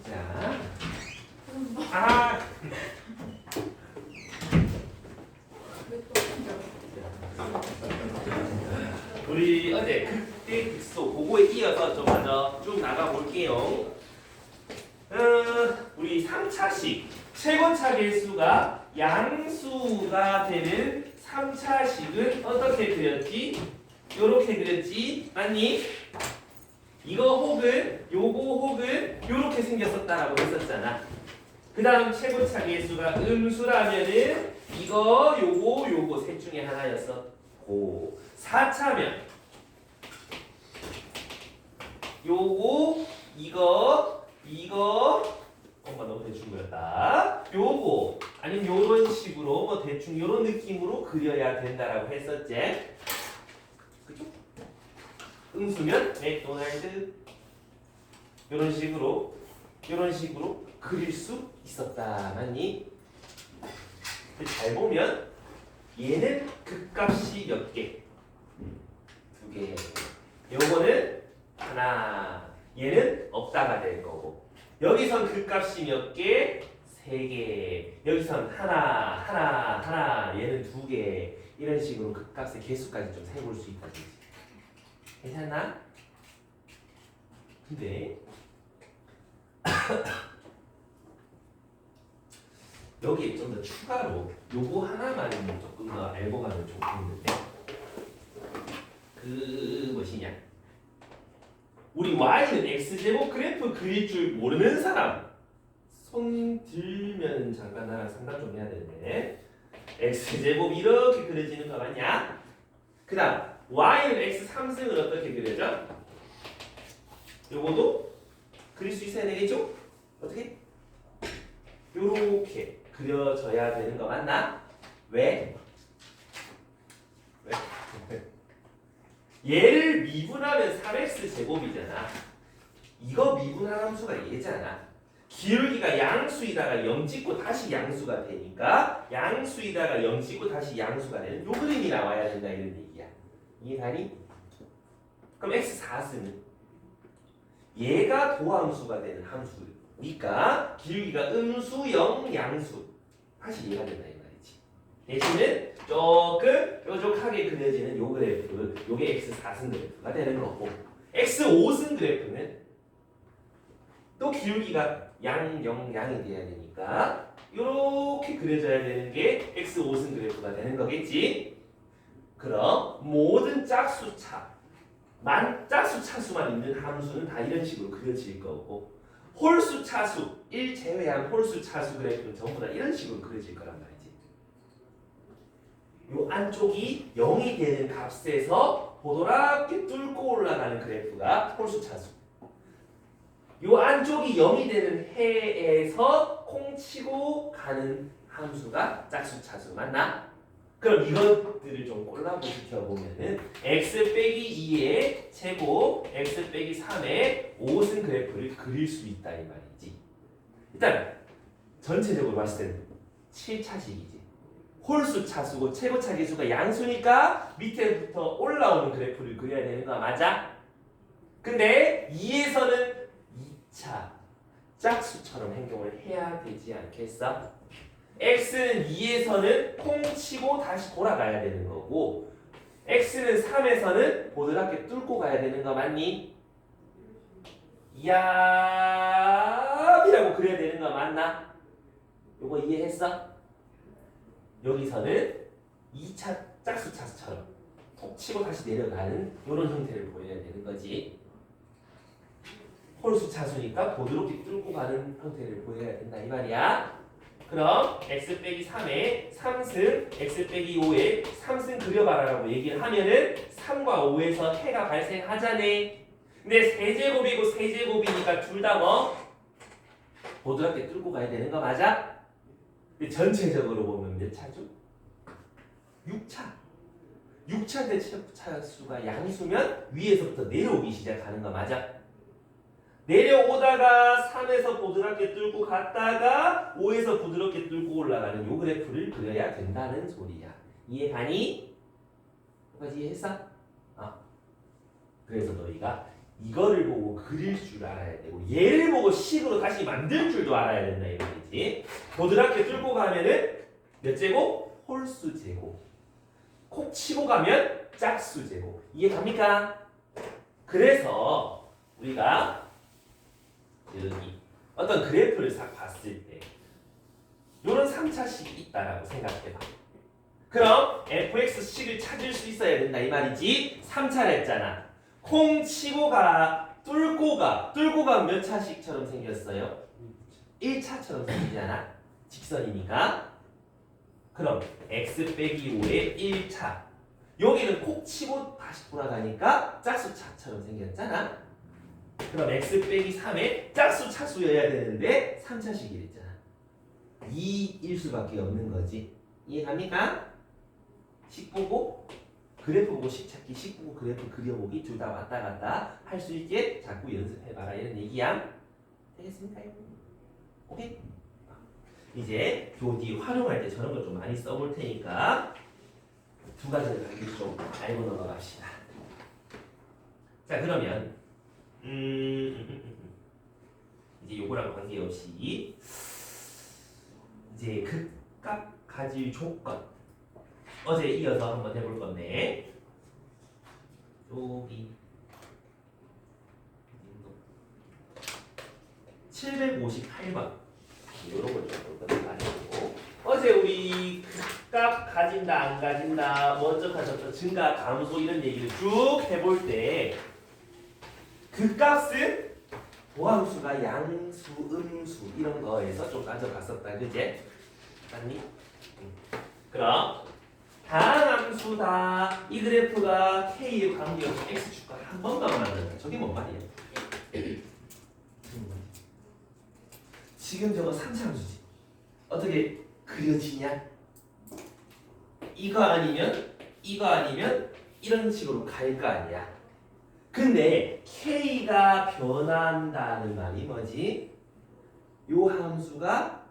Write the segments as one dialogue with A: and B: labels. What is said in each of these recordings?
A: 자, 아, 우리 어제 극대 극소 그거에 이어서 좀 먼저 쭉 나가 볼게요. 우리 3차식 최고차 계수가 양수가 되는 3차식은 어떻게 그렸지? 요렇게 그렸지? 맞니? 이거 혹은 요거 혹은 요렇게 생겼었다라고 했었잖아. 그 다음 최고차 계수가 음수라면은 이거 요거 셋 중에 하나였었고 4차면 요거 이거 엄마 너무 대충 그렸다. 요거 아니면 요런 식으로 뭐 대충 요런 느낌으로 그려야 된다라고 했었지. 그죠? 음수면 맥도날드 요런 식으로 그릴 수 있었다. 맞니? 잘 보면 얘는 극값이 몇 개? 2개. 요거는 하나. 얘는 없다가 될 거고. 여기선 극값이 몇 개? 3개. 여기선 하나. 얘는 2개. 이런 식으로 극값의 개수까지 좀 세볼 수 있다는 거지. 괜찮나? 근데 여기에 좀 더 추가로 요거 하나만 조금 더 알고 가면 좋겠는데 그 뭐시냐? 우리 y는 x제곱 그래프 그릴 줄 모르는 사람 손 들면 잠깐 나랑 상담 좀 해야 되는데 x제곱 이렇게 그려지는 거 맞냐? 그 다음 y는 x 3승을 어떻게 그려져? 요거도 그릴 수 있어야 되겠죠? 어떻게? 요렇게 그려져야 되는 거 맞나? 왜? 얘를 미분하면 3x 제곱이잖아. 이거 미분한 함수가 얘잖아. 기울기가 양수이다가 0 찍고 다시 양수가 되니까 양수이다가 0 찍고 다시 양수가 되는 요 그림이 나와야 된다 이런 얘기야. 이해가니? 그럼 x 4승은 얘가 도함수가 되는 함수니까 기울기가 음수 0 양수 다시 얘가 된다 이 말이지. 대신은 조금 뾰족하게 그려지는 요 그래프 요게 x 4승 그래프가 되는 거고 x 5승 그래프는 또 기울기가 양 0 양이 돼야 되니까 요렇게 그려져야 되는 게 x 5승 그래프가 되는 거겠지. 그럼 모든 짝수차 짝수 차수만 있는 함수는 다 이런 식으로 그려질 거고 홀수 차수 1 제외한 홀수 차수 그래프는 전부 다 이런 식으로 그려질 거란 말이지. 요 안쪽이 0이 되는 값에서 보드랍게 뚫고 올라가는 그래프가 홀수 차수. 요 안쪽이 0이 되는 해에서 콩 치고 가는 함수가 짝수 차수 맞나? 그럼 이것들을 좀 콜라보 시켜보면은 x 빼기 2의 제곱 x 빼기 3의 5승 그래프를 그릴 수 있다 이 말이지. 일단 전체적으로 봤을 때는 7차식이지. 홀수 차수고 최고차 계수가 양수니까 밑에부터 올라오는 그래프를 그려야 되는 거 맞아? 근데 2에서는 2차 짝수처럼 행동을 해야 되지 않겠어? x는 2에서는 콩 치고 다시 돌아가야 되는 거고 x는 3에서는 보드랍게 뚫고 가야 되는 거 맞니? 얍이라고 그려야 되는 거 맞나? 요거 이해했어? 여기서는 2차 짝수 차수처럼 톡 치고 다시 내려가는 이런 형태를 보여야 되는 거지. 홀수 차수니까 보드랍게 뚫고 가는 형태를 보여야 된다 이 말이야. 그럼 x 빼기 3에 3승 x 빼기 5에 3승 그려봐라라고 얘기를 하면은 3과 5에서 해가 발생하자네. 근데 세제곱이고 세제곱이니까 둘 다 뭐? 보드랍게 뚫고 가야 되는 거 맞아? 근데 전체적으로 보면 몇 차죠? 6차. 6차인데 차수가 양수면 위에서부터 내려오기 시작하는 거 맞아? 내려오다가 3에서 부드럽게 뚫고 갔다가 5에서 부드럽게 뚫고 올라가는 요 그래프를 그려야 된다는 소리야. 이해가니? 까지 이해했어? 그래서 너희가 이거를 보고 그릴 줄 알아야 되고 얘를 보고 식으로 다시 만들 줄도 알아야 된다 이 말이지. 보드랍게 뚫고 가면은 몇 제곱? 홀수 제곱. 콕 치고 가면 짝수 제곱. 이해갑니까? 그래서 우리가 여기 어떤 그래프를 싹 봤을 때 요런 3차식이 있다라고 생각해봐. 그럼 fx식을 찾을 수 있어야 된다 이 말이지. 3차를 했잖아. 콩 치고 가, 뚫고 가면 몇 차식처럼 생겼어요? 1차처럼 생기잖아. 직선이니까. 그럼 x 빼기 5의 1차. 여기는 콕 치고 다시 돌아가니까 짝수차처럼 생겼잖아. 그럼 x 빼기 3의 짝수 차수여야 되는데 3차식이랬잖아. 2일 수밖에 없는 거지. 이해갑니까? 식 보고 그래프 보고 식 찾기, 식 보고 그래프 그려보기 둘 다 왔다 갔다 할 수 있게 자꾸 연습해봐라 이런 얘기야. 되겠습니까? 오케이? 이제 교디 활용할 때 저런 걸 좀 많이 써볼 테니까 두 가지를 가지고 좀 알고 넘어갑시다. 자 그러면 이제 요거랑 관계없이 이제 극값 가질 조건 어제 이어서 한번 해볼 건데 여기 758번 요런 걸좀 볼 건데 말이고 어제 우리 극값 가진다 안 가진다 먼저 가졌던 증가 감소 이런 얘기를 쭉 해볼 때 극값은 도함수가 양수, 음수 이런 거에서 좀 가져갔었다 그제? 맞니? 그럼 다함수다 이 그래프가 K에 관계없이 X축과 한 번만 만든다. 저게 뭔 말이야? 지금 저거 3차함수지. 어떻게 그려지냐? 이거 아니면 이런 식으로 갈 거 아니야. 근데 K가 변한다는 말이 뭐지? 요 함수가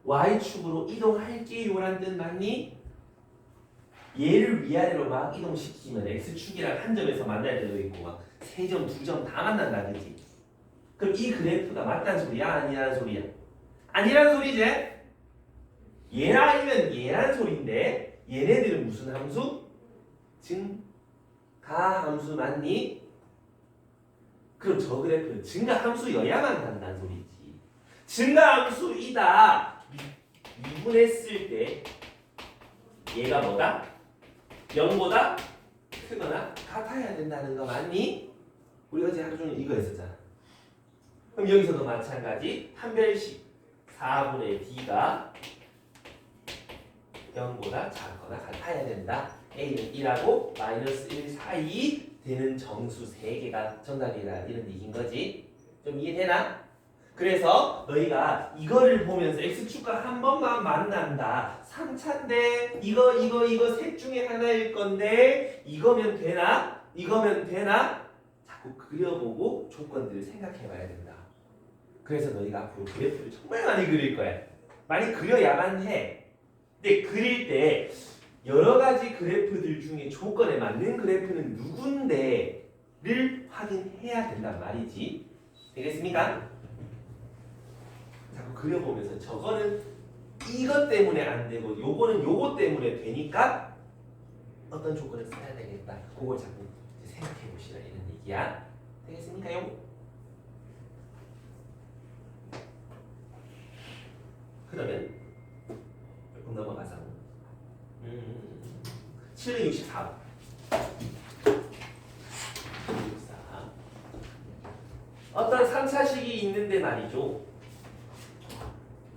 A: Y축으로 이동할게요라는 뜻 맞니? 얘를 위아래로 막 이동시키면 X축이랑 한 점에서 만날 때도 있고 막 세 점, 두 점 다 만난다 그지? 그럼 이 그래프가 맞다는 소리야? 아니라는 소리야? 아니라는 소리지? 얘라 아니면 얘란 소리인데 얘네들은 무슨 함수? 증가 함수 맞니? 그럼 저 그래프는 증가 함수여야만 한다는 소리지. 증가 함수이다 미분했을 때 얘가 뭐다? 0보다 크거나 같아야 된다는 거 맞니? 우리 어제 하루 종일 이거 했었잖아. 그럼 여기서도 마찬가지 한별식 4분의 D가 0보다 작거나 같아야 된다. A는 1하고 마이너스 1 사이 되는 정수 3개가 정답이다 이런 얘기인 거지. 좀 이해되나? 그래서 너희가 이거를 보면서 X축과 한 번만 만난다. 3차인데 이거 셋 중에 하나일 건데 이거면 되나? 자꾸 그려보고 조건들을 생각해 봐야 된다. 그래서 너희가 앞으로 그래프를 정말 많이 그릴 거야. 많이 그려야만 해. 근데 그릴 때 여러 가지 그래프들 중에 조건에 맞는 그래프는 누군데를 확인해야 된단 말이지. 되겠습니까? 자꾸 그려보면서 저거는 이것 때문에 안 되고 요거는 요거 때문에 되니까 어떤 조건을 써야 되겠다. 그걸 자꾸 생각해 보시라 이런 얘기야. 되겠습니까요? 그러면 조금 넘어가서 764번 어떤 3차식이 있는데 말이죠.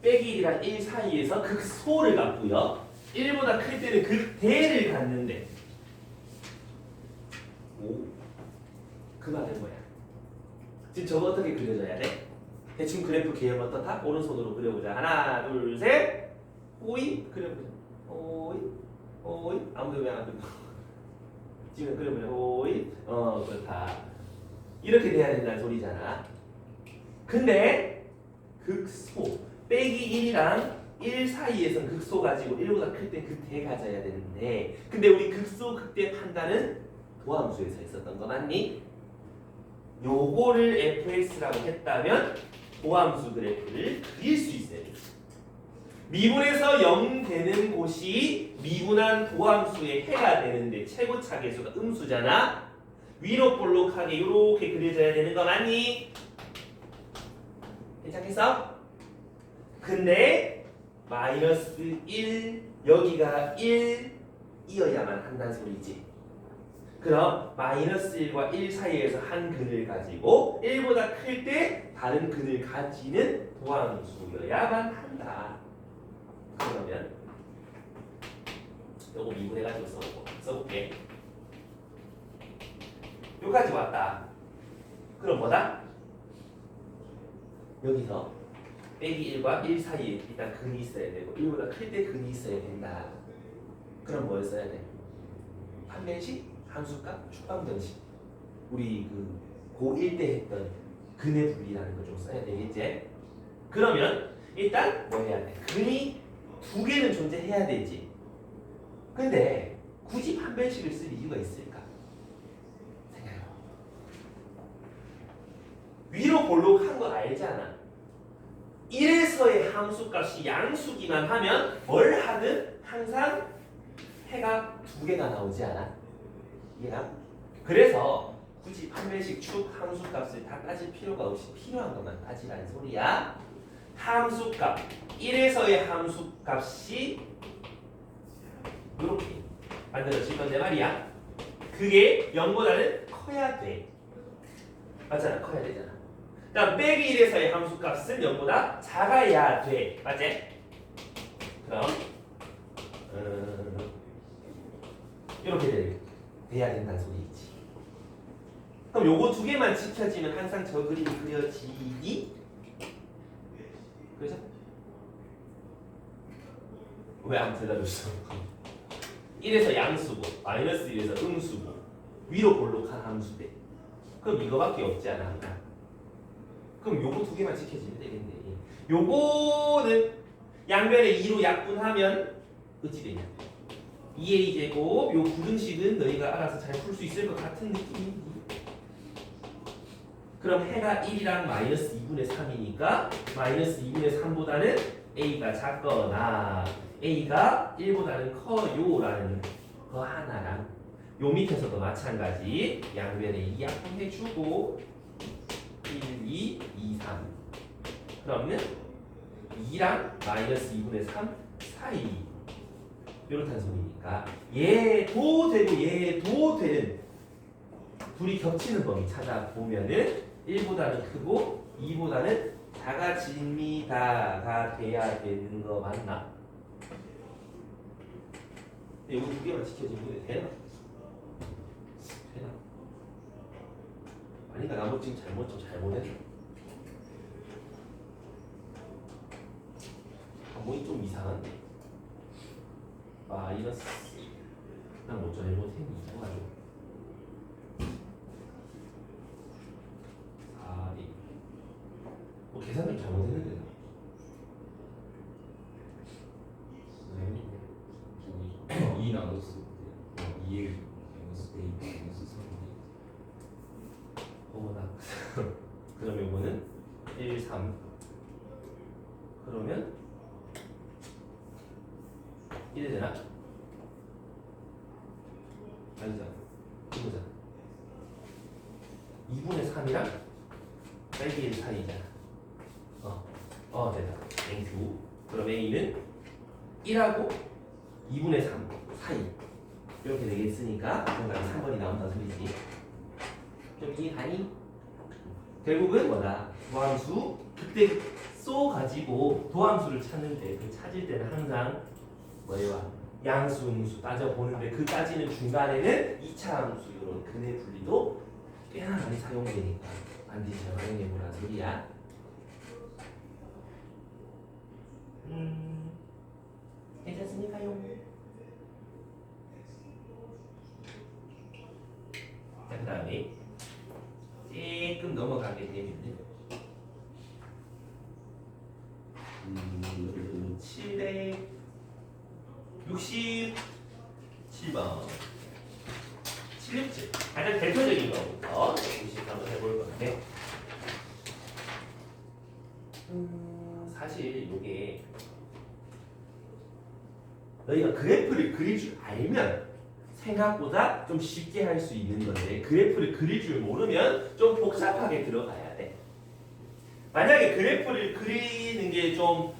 A: 빼기 1이랑 1 사이에서 극소를 갖고요. 1보다 클 때는 극대를 갖는데 그 말은 뭐야? 지금 저거 어떻게 그려져야 돼? 대충 그래프 개념 어떻다? 오른손으로 그려보자. 하나, 둘, 셋. 오이 그려보자. 오이 아무도 왜 안 그려? 지금 그려보자. 오이 그렇다. 이렇게 돼야 된다는 소리잖아. 근데 극소 빼기 1이랑 1 사이에선 극소 가지고 1보다 클 땐 극대 가져야 되는데 근데 우리 극소 극대 판단은 도함수에서 했었던 거 맞니? 요거를 fx라고 했다면 도함수 그래프를 그릴 수 있어야 돼. 미분에서 0 되는 곳이 미분한 도함수의 해가 되는데 최고차 계수가 음수잖아. 위로 볼록하게 이렇게 그려져야 되는 거 맞니? 괜찮겠어? 근데 마이너스 1 여기가 1이어야만 한다는 소리지. 그럼 마이너스 1과 1 사이에서 한 근을 가지고 1보다 클 때 다른 근을 가지는 도함수여야만 한다. 그러면 요거 미분해가지고 써볼게. 여기까지 왔다. 그럼 뭐다? 여기서 빼기 1과 1 사이에 일단 근이 있어야 되고 1보다 클 때 근이 있어야 된다. 그럼 뭘 써야 돼? 판별식, 함수값, 축방정식. 우리 그 고1 때 했던 근의 분리라는 거 좀 써야 되겠지? 그러면 일단 뭐 해야 돼? 근이 두 개는 존재해야 되지. 근데 굳이 판별식을 쓸 이유가 있을까? 생각해봐. 위로 볼록한 거 알잖아. 1에서의 함수값이 양수기만 하면 뭘 하든 항상 해가 두 개가 나오지 않아? 이해가? 그래서 굳이 판별식 축 함수값을 다 따질 필요가 없이 필요한 것만 따지라는 소리야. 함수값 1에서의 함수값이 이렇게 만들어질 건데 말이야. 그게 0보다는 커야 돼. 맞잖아. 커야 되잖아. 그다음 빼기 1에서의 함수값은 0보다 작아야 돼. 맞지? 그럼 이렇게 돼야 된다는 소리지. 그럼 요거 두 개만 지켜지면 항상 저 그림이 그려지니? 그죠? 왜 안 대답했어? 1에서 양수고 마이너스 1에서 음수고 위로 볼록한 함수대. 그럼 이거밖에 없지 않아? 그럼 요거 두 개만 지켜지면 되겠네. 요거는 양변에 2로 약분하면 어찌 되냐? 2a 제곱 요 부등식은 너희가 알아서 잘 풀 수 있을 것 같은 느낌이니? 그럼 해가 1이랑 마이너스 2분의 3이니까 마이너스 2분의 3보다는 a가 작거나 a가 1보다는 커요라는 거 하나랑 요 밑에서도 마찬가지 양변에 2 약분해주고 1, 2, 2, 3 그러면 2랑 마이너스 2분의 3 사이 이렇다는 소리니까 얘도 되고 얘도 되는 둘이 겹치는 범위 찾아보면은 1보다는 크고 2보다는 작아집니다가 돼야 되는 거 맞나? 근데 이거 두 개만 지켜지면 되나? 되나? 아니가 나머지 잘못했나? 뭐이 좀 이상한데? 마이너스 난 뭐 잘못했니? 이상하죠? 4이 뭐 계산을 잘못했는데 나.
B: 2 나눴을 때 2에 마이너스 A 마이너스 3이
A: 어머나 그럼 요거는 1, 3 그러면 1이 되나? 아니잖아 이거잖아 2분의 3이랑 빼기 1 사이잖아 됐다 땡큐 그럼 A는 1하고 2분의 3 사이 이렇게 되겠으니까 정답이 3번이 나온다는 소리지. 좀 이해하니? 결국은 뭐다? 도함수 그때 쏘가지고 도함수를 찾는데 그 찾을 때는 항상 뭐예요? 양수, 음수 따져보는데 그 따지는 중간에는 2차 함수 이런 근의 분리도 꽤나 많이 사용되니까 반드시 활용해보라는 소리야. 괜찮습니까요? 자, 그 다음에 조금 넘어가게 되면 767번 7렙째 가장 대표적인 거부터 90 한번 해볼 건데 사실 이게 너희가 그래프를 그릴 줄 알면 생각보다 좀 쉽게 할 수 있는 건데 그래프를 그릴 줄 모르면 좀 복잡하게 들어가야 돼. 만약에 그래프를 그리는 게 좀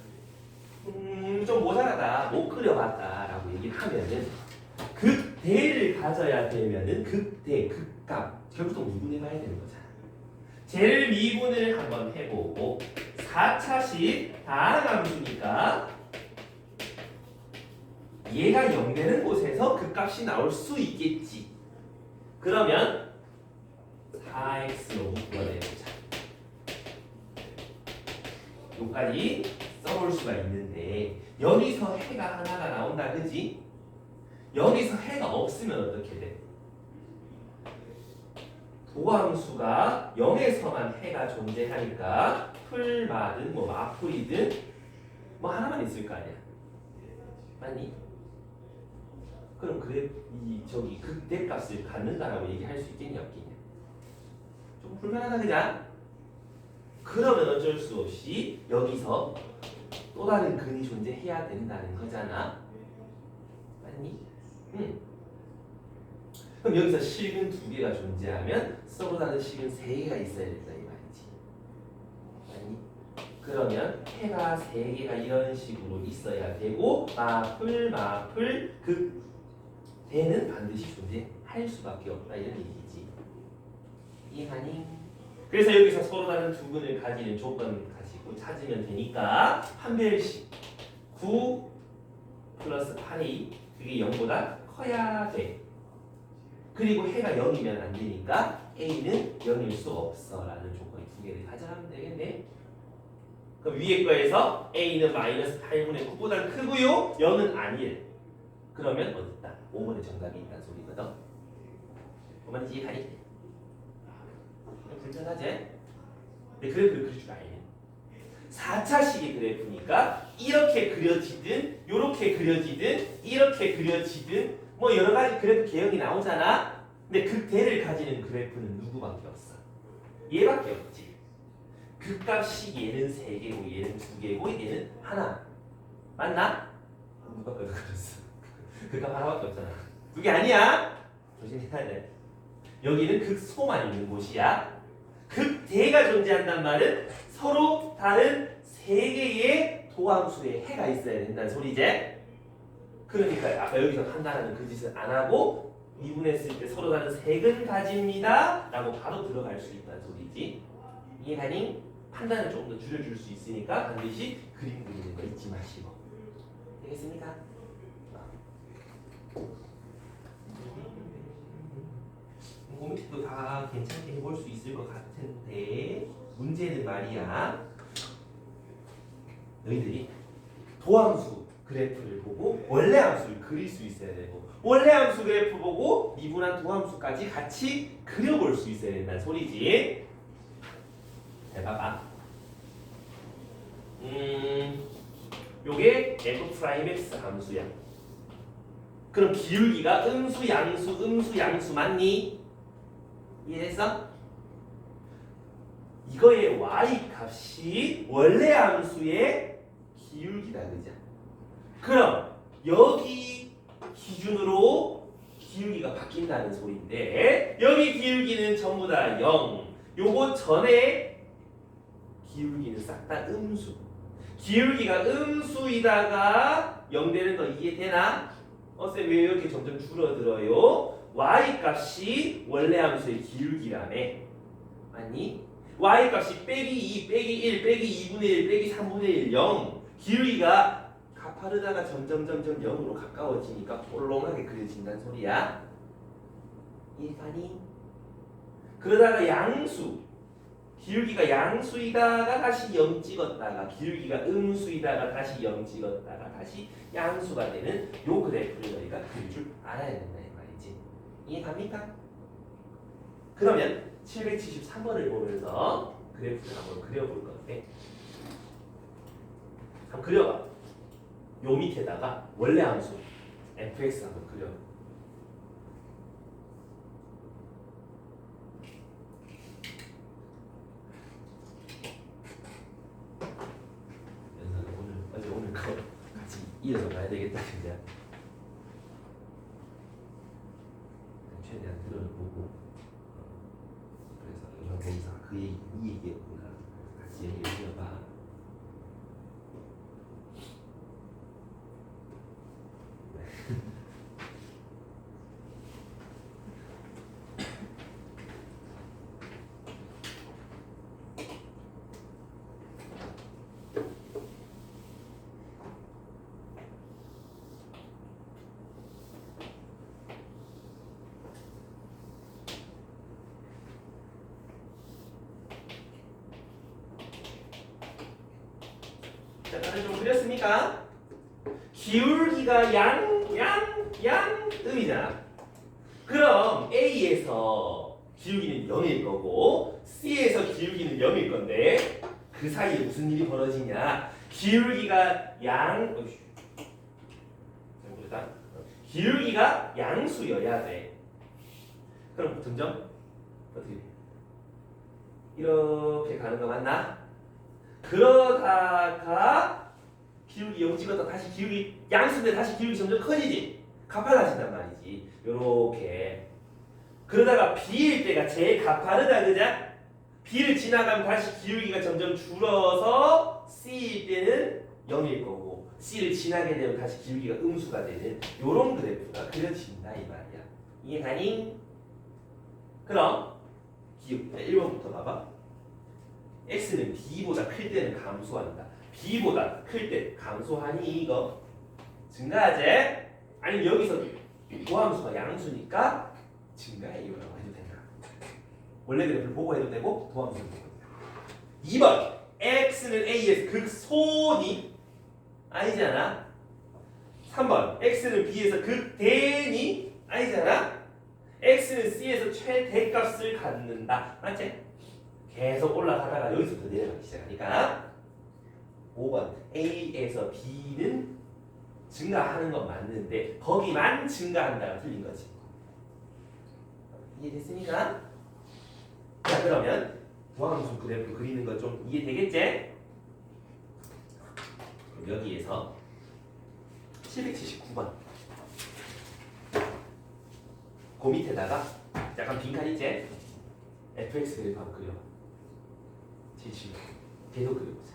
A: 모자라다, 못 그려봤다라고 얘기를 하면은 극대를 가져야 되면은 극대, 극값 결국 또 미분해봐야 되는 거잖아. 쟤를 미분을 한번 해보고 4차식 다항함수니까 얘가 0 되는 곳에서 극값이 나올 수 있겠지. 그러면 4x로 묶어내보자. 여기까지 써볼 수가 있는데 여기서 해가 하나가 나온다, 그지? 여기서 해가 없으면 어떻게 돼? 도함수가 0에서만 해가 존재하니까 풀마든 뭐 마풀이든 뭐 하나만 있을 거 아니야. 맞니? 그럼 그래 저기 극대값을 갖는다라고 얘기할 수 있겠냐 없겠냐? 좀 불편하다, 그냥? 그러면 어쩔 수 없이 여기서 또 다른 근이 존재해야 된다는 거잖아. 맞니? 응. 그럼 여기서 식은 2개가 존재하면 서로 다른 식은 3개가 있어야 된다 이 말이지. 맞니? 그러면 해가 3개가 이런 식으로 있어야 되고 마풀 극대는 반드시 존재할 수밖에 없다 이런 얘기지. 이해하니? 그래서 여기서 서로 다른 두 근을 가지는 조건 가지고 찾으면 되니까 판별식 9 플러스 8이 그게 0보다 커야 돼. 그리고 해가 0이면 안 되니까 a는 0일 수 없어 라는 조건 2개를 가져가면 되겠네. 그럼 위에 거에서 a는 마이너스 8분의 9보다 크고요 0은 아니래. 그러면 어딨다? 5번에 정답이 있다는 소리거든. 그만 이해하니? 불편하지? 근데 그래프를 그릴 줄 알면 4차식의 그래프니까 이렇게 그려지든 이렇게 그려지든 이렇게 그려지든 뭐 여러 가지 그래프 개형이 나오잖아. 근데 극대를 가지는 그래프는 누구밖에 없어? 얘밖에 없지. 극값이 얘는 3개고 얘는 2개고 얘는 하나. 맞나? 누가 그랬어? 극값 하나밖에 없잖아. 2개 아니야? 조심해야 돼. 여기는 극소만 있는 곳이야. 극대가 존재한단 말은 서로 다른 3개의 도함수의 해가 있어야 된다는 소리지. 그러니까 아까 여기서 판단하는 그 짓을 안 하고 미분했을 때 서로 다른 색은 가집니다 라고 바로 들어갈 수 있다는 소리지. 이해가니? 판단을 조금 더 줄여줄 수 있으니까 반드시 그림 그리는 거 잊지 마시고. 되겠습니까? 그 밑에도 다 괜찮게 해볼 수 있을 것 같은데 문제는 말이야, 너희들이 도함수 그래프를 보고 원래 함수를 그릴 수 있어야 되고 원래 함수 그래프 보고 미분한 도함수까지 같이 그려볼 수 있어야 된다는 소리지. 잘 봐봐. 요게 f'(x) 함수야. 그럼 기울기가 음수 양수 맞니? 이해했어? 이거의 y 값이 원래 함수의 기울기다, 그죠? 그럼 여기 기준으로 기울기가 바뀐다는 소리인데 여기 기울기는 전부 다 0. 요거 전에 기울기는 싹 다 음수. 기울기가 음수이다가 0 되는 거 이해되나? 쌤 왜 이렇게 점점 줄어들어요? y 값이 원래 함수의 기울기라며. 아니? y 값이 빼기 2, 빼기 1, 빼기 2분의 1, 빼기 3분의 1, 0. 기울기가 가파르다가 점점 0으로 가까워지니까 볼록하게 그려진다는 소리야. 이해가니? 그러다가 양수. 기울기가 양수이다가 다시 0 찍었다가 기울기가 음수이다가 다시 0 찍었다가 다시 양수가 되는 요 그래프를 너희가 그릴 줄 알아야 된다 이 말이지. 이해갑니까? 그러면 773번을 보면서 그래프를 한번 그려볼 건데 한번 그려봐. 요 밑에다가 원래 함수 fx 한번 그려. 거 같이 이어서 봐야 되겠다 진짜. 최대한 들어보고 그래서 이런 공사 그 얘기 이 얘기였구나. 같이 얘기를 해봐. 자, 다들 좀 그렸습니까? 기울기가 양음이잖아. 그럼 A에서 기울기는 0일 거고 C에서 기울기는 0일 건데 그 사이에 무슨 일이 벌어지냐? 기울기가 기울기가 양수여야 돼. 그럼 점점 어떻게 돼? 이렇게 가는 거 맞나? 그러다가 기울기 0 찍었다 다시 기울기 양수인데 다시 기울기 점점 커지지. 가팔라진단 말이지. 요렇게. 그러다가 B일 때가 제일 가파르다 그자? B를 지나가면 다시 기울기가 점점 줄어서 C일 때는 0일 거고 C를 지나게 되면 다시 기울기가 음수가 되는 요런 그래프가 그려진다 이 말이야. 이해 가니? 그럼 1번부터 봐봐. x는 b보다 클 때는 감소한다. b보다 클 때 감소하니 이거 증가하지? 아니 여기서 도함수가 양수니까 증가해요라고 해도 된다. 원래 그래프를 보고 해도 되고 도함수를 보고 해도 되고. 2번 x는 a에서 극소니 아니잖아. 3번 x는 b에서 극대니 아니잖아. x는 c에서 최대값을 갖는다. 맞지? 계속 올라가다가 여기서부터 내려가기 시작하니까 5번 A에서 B는 증가하는 건 맞는데 거기만 증가한다가 틀린 거지. 이해됐습니까? 자 그러면 도함수 그래프 그리는 거 좀 이해되겠지? 여기에서 779번 그 밑에다가 약간 빈칸 있지? fx 그래프 한번 그려봐. 지금 계속 그려보자.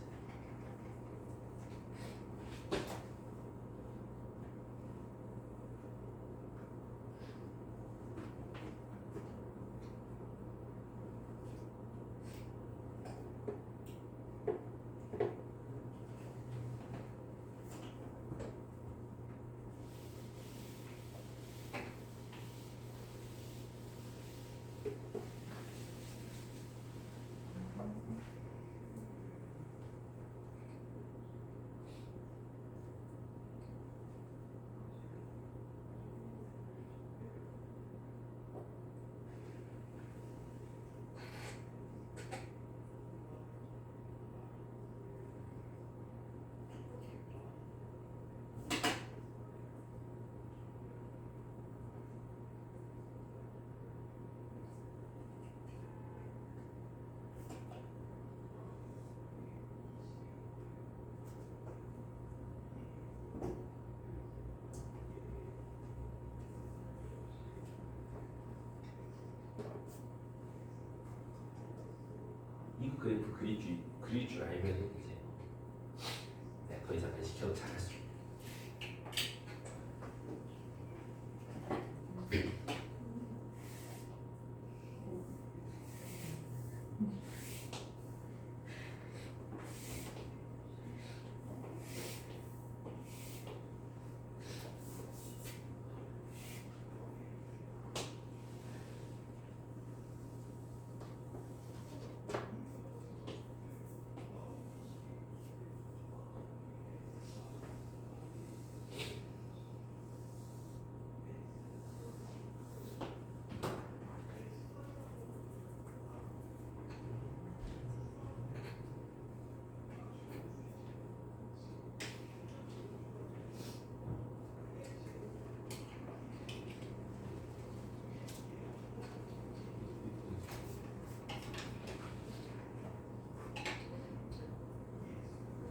A: 이거 그래프 그릴 줄 알면 이제 내가 더 이상 안 시켜도 잘할 수 있어.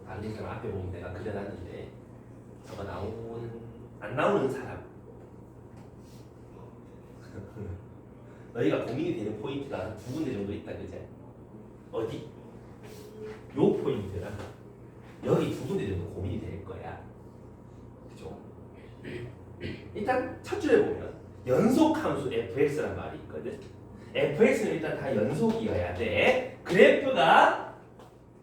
A: 다른 사람 앞에 보면 내가 그려놨는데 저거 안 나오는 사람 너희가 고민이 되는 포인트가 두 군데 정도 있다 그제? 어디? 요 포인트랑 여기 두 군데 정도 고민이 될 거야. 그죠? 일단 첫 줄에 보면 연속함수 fx란 말이 있거든. fx는 일단 다 연속이어야 돼. 그래프가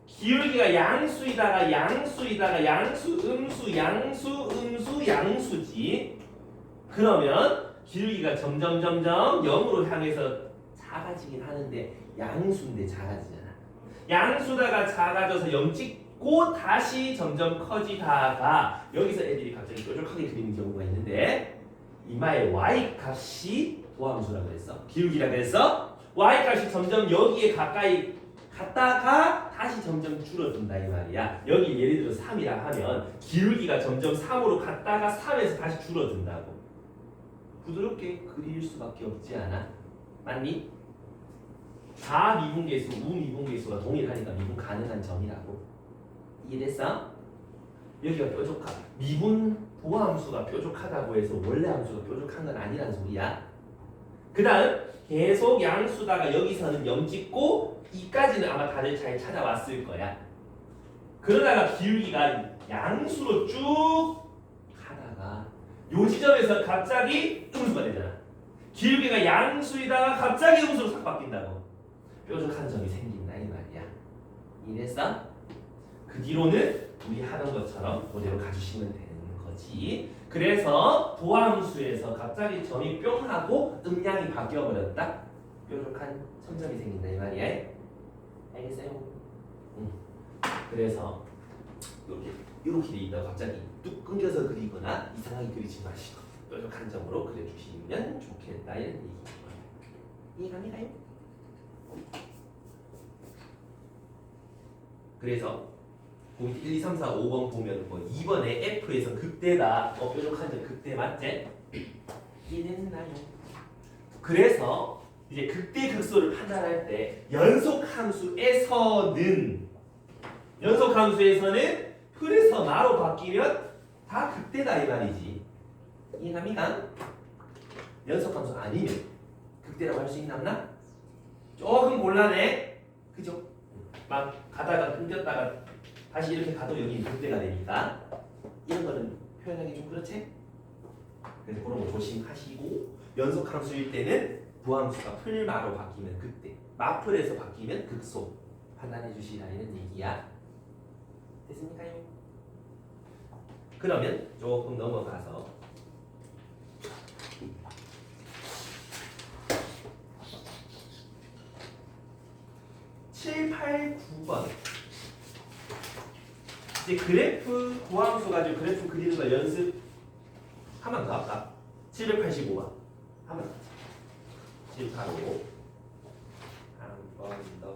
A: 기울기가 양수이다가 양수, 음수, 양수지. 그러면 기울기가 점점 0으로 향해서 작아지긴 하는데 양수인데 작아지잖아. 양수다가 작아져서 0 찍고 다시 점점 커지다가 여기서 애들이 갑자기 뾰족하게 그리는 경우가 있는데 이마의 y 값이 도함수라고 했어. 기울기라 그랬어. y 값이 점점 여기에 가까이 갔다가 다시 점점 줄어든다 이 말이야. 여기 예를 들어 3이라 하면 기울기가 점점 3으로 갔다가 3에서 다시 줄어든다고. 부드럽게 그릴 수밖에 없지 않아? 맞니? 좌미분계수, 우미분계수가 동일하니까 미분 가능한 점이라고. 이해됐어? 여기가 뾰족하. 미분 도함수가 뾰족하다고 해서 원래 함수가 뾰족한 건 아니란 소리야. 그 다음 계속 양수다가 여기서는 0 찍고 2까지는 아마 다들 잘 찾아왔을 거야. 그러다가 기울기가 양수로 쭉 가다가 요 지점에서 갑자기 음수가 되잖아. 기울기가 양수이다가 갑자기 음수로 싹 바뀐다고. 뾰족한 점이 생긴다 이 말이야. 이해됐어? 그 뒤로는 우리 하던 것처럼 그대로 가주시면 되는 거지. 그래서 도함수에서 갑자기 점이 뿅 하고 음량이 바뀌어버렸다. 뾰족한 점점이 생긴다 이 말이야. 알겠어요? 그래서 이렇게 돼 있다가 갑자기 뚝 끊겨서 그리거나 이상하게 그리지 마시고 뾰족한 점으로 그려주시면 좋겠다 이런 얘기인 거예요. 이해갑니까요? 그래서 1, 2, 3, 4, 5번 보면 뭐 2번에 F에서 극대다. 뾰족한 점 극대 맞지? 이해됐나요? 그래서 이제 극대 극소를 판단할 때 연속함수에서는 풀에서 마로 바뀌면 다 극대다 이 말이지. 이해갑니까? 연속함수 아니면 극대라고 할 수 있나? 조금 곤란해. 그죠? 막 가다가 끊겼다가 다시 이렇게 가도 여기 극대가 되니까 이런 거는 표현하기 좀 그렇지? 그래서 그런 거 조심하시고 연속함수일 때는 부함수가 풀마로 바뀌면 극대, 마풀에서 바뀌면 극소 판단해 주시라는 얘기야. 됐습니까요? 그러면 조금 넘어가서 7, 8, 9번 이제 그래프 고함수 가지고 그래프 그리는 거 연습 한 번 더 할까? 785번 한 번 더. 7, 8, 5 한 번 더.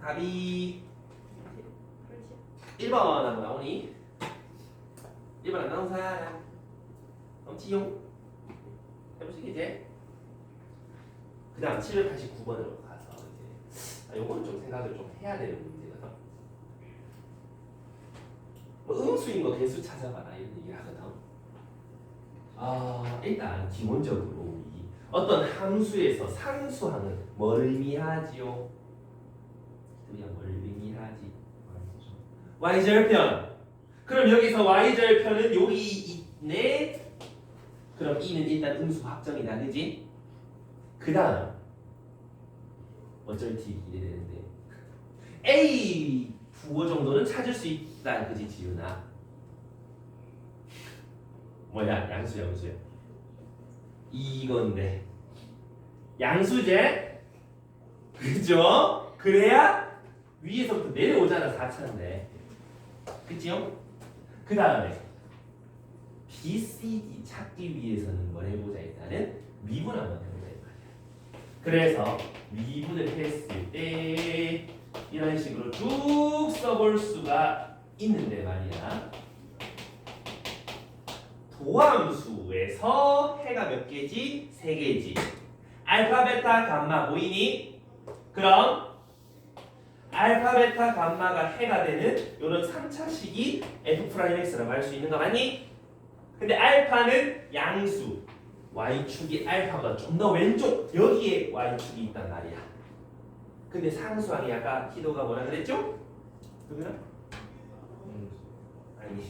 A: 답이 1번 한번 나오니? 1번 안 나온 사람 엄지용 해보시겠지? 그 다음 789번으로 가서 이제 요거는 좀 생각을 좀 해야 되는 문제거든. 뭐 음수인 거 개수 찾아봐라 이런 얘기를 하거든. 일단 기본적으로 우리 어떤 함수에서 상수항은 뭘 의미하지요? 우리가 뭘 의미하지? y절편. 그럼 여기서 y절편은 여기 있네. 그럼 이는 일단 음수 확정이다, 그지? 그 다음 어쩔 티 기대되는데 a 부호 정도는 찾을 수 있다, 그지 지윤아? 뭐야, 양수야. 이건데 양수제, 그죠? 그래야 위에서부터 내려오잖아 4차인데, 그치요? 그 다음에 BCD 찾기 위해서는 뭘 해보자. 일단은 미분 한번 해보자 이 말이야. 그래서 미분을 했을 때 이런 식으로 쭉 써볼 수가 있는데 말이야. 도함수에서 해가 몇 개지? 3개지. 알파, 베타, 감마 보이니? 그럼 알파, 베타, 감마가 해가 되는 이런 3차식이 F'X라고 할 수 있는 거 맞니? 근데 알파는 양수, Y축이 알파가 좀 더 왼쪽 여기에 Y축이 있단 말이야. 근데 상수항이 아까 희도가 뭐라 그랬죠? 누구나? 아니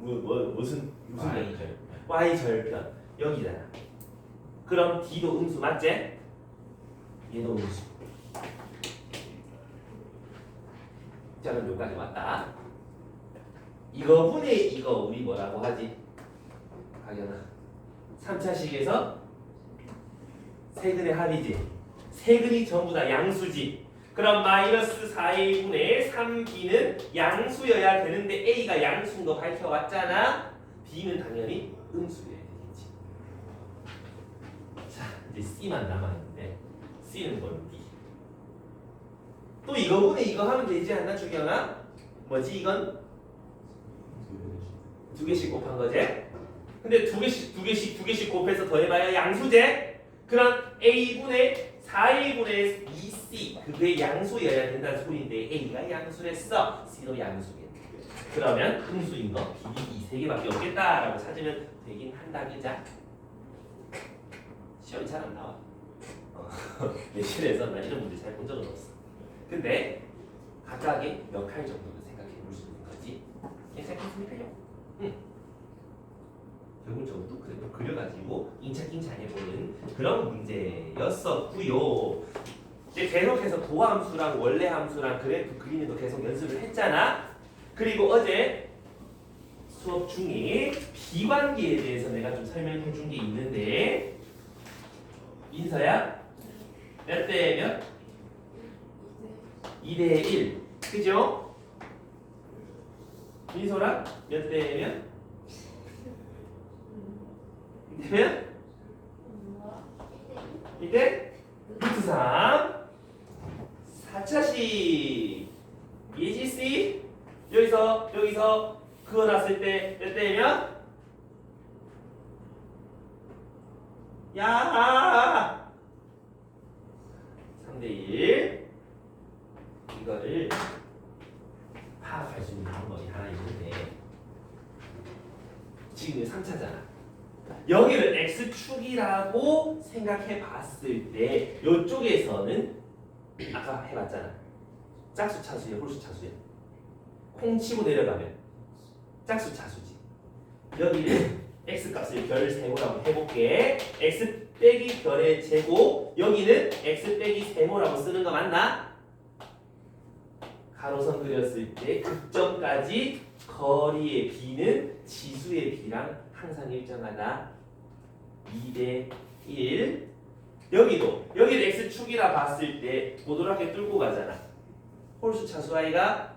A: 무슨 양이죠? Y절편 여기잖아. 그럼 D도 음수 맞지? 얘도 음수. 자, 그럼 여기까지 왔다. 이거분의 이거 우리 뭐라고 하지? 하경아, 3차식에서 세근의 합이지. 세근이 전부 다 양수지. 그럼 마이너스 4a분의 3b는 양수여야 되는데 a가 양수인 거 밝혀왔잖아. b는 당연히 음수여야 되겠지. 자, 이제 c만 남아있는데 c는 뭔지. 또 이거분의 이거 하면 되지 않나 주경아? 뭐지 이건? 2개씩 곱한 거지? 근데 2개씩 곱해서 더해봐야 양수제? 그럼 a분의 4a분의 2c 그게 양수여야 된다는 소리인데 a가 양수랬어. c도 양수겠네. 그러면 음수인 거 b, 이 3개밖에 없겠다라고 찾으면 되긴 한다, 그자? 시험이 잘 안 나와. 예실에서 나 이런 문제 잘 본 적은 없어. 근데 각각의 역할 정도는 생각해 볼 수 있는 거지. 괜찮겠습니까요? 응. 결국적으로 또 그래도 그려가지고 인차인차 해보는 그런 문제였었고요. 이제 계속해서 도함수랑 원래 함수랑 그래프 그리는 거 계속 연습을 했잖아. 그리고 어제 수업 중에 비관계에 대해서 내가 좀 설명해 준 게 있는데 민서야 몇 대 몇? 2대 1 그죠? 민소랑 몇 대 몇? 되면 이때 루트 3 4차식 예지씨 여기서 그어놨을 때 몇 대면 야 3대 1 이거를 파악할 수 있는 방법이 하나 있는데 지금 3차잖아. 여기를 x축이라고 생각해 봤을 때 이쪽에서는 아까 해봤잖아. 짝수 차수야 홀수 차수야. 콩 치고 내려가면 짝수 차수지. 여기를 x값을 별 세모라고 해볼게. x 빼기 별의 제곱. 여기는 x 빼기 세모라고 쓰는 거 맞나? 가로선 그렸을 때 극점까지 거리의 b는 지수의 b랑 항상 일정하다. 2대 1. 여기를 x축이라 봤을 때 도드랗게 뚫고 가잖아. 홀수 차수 i가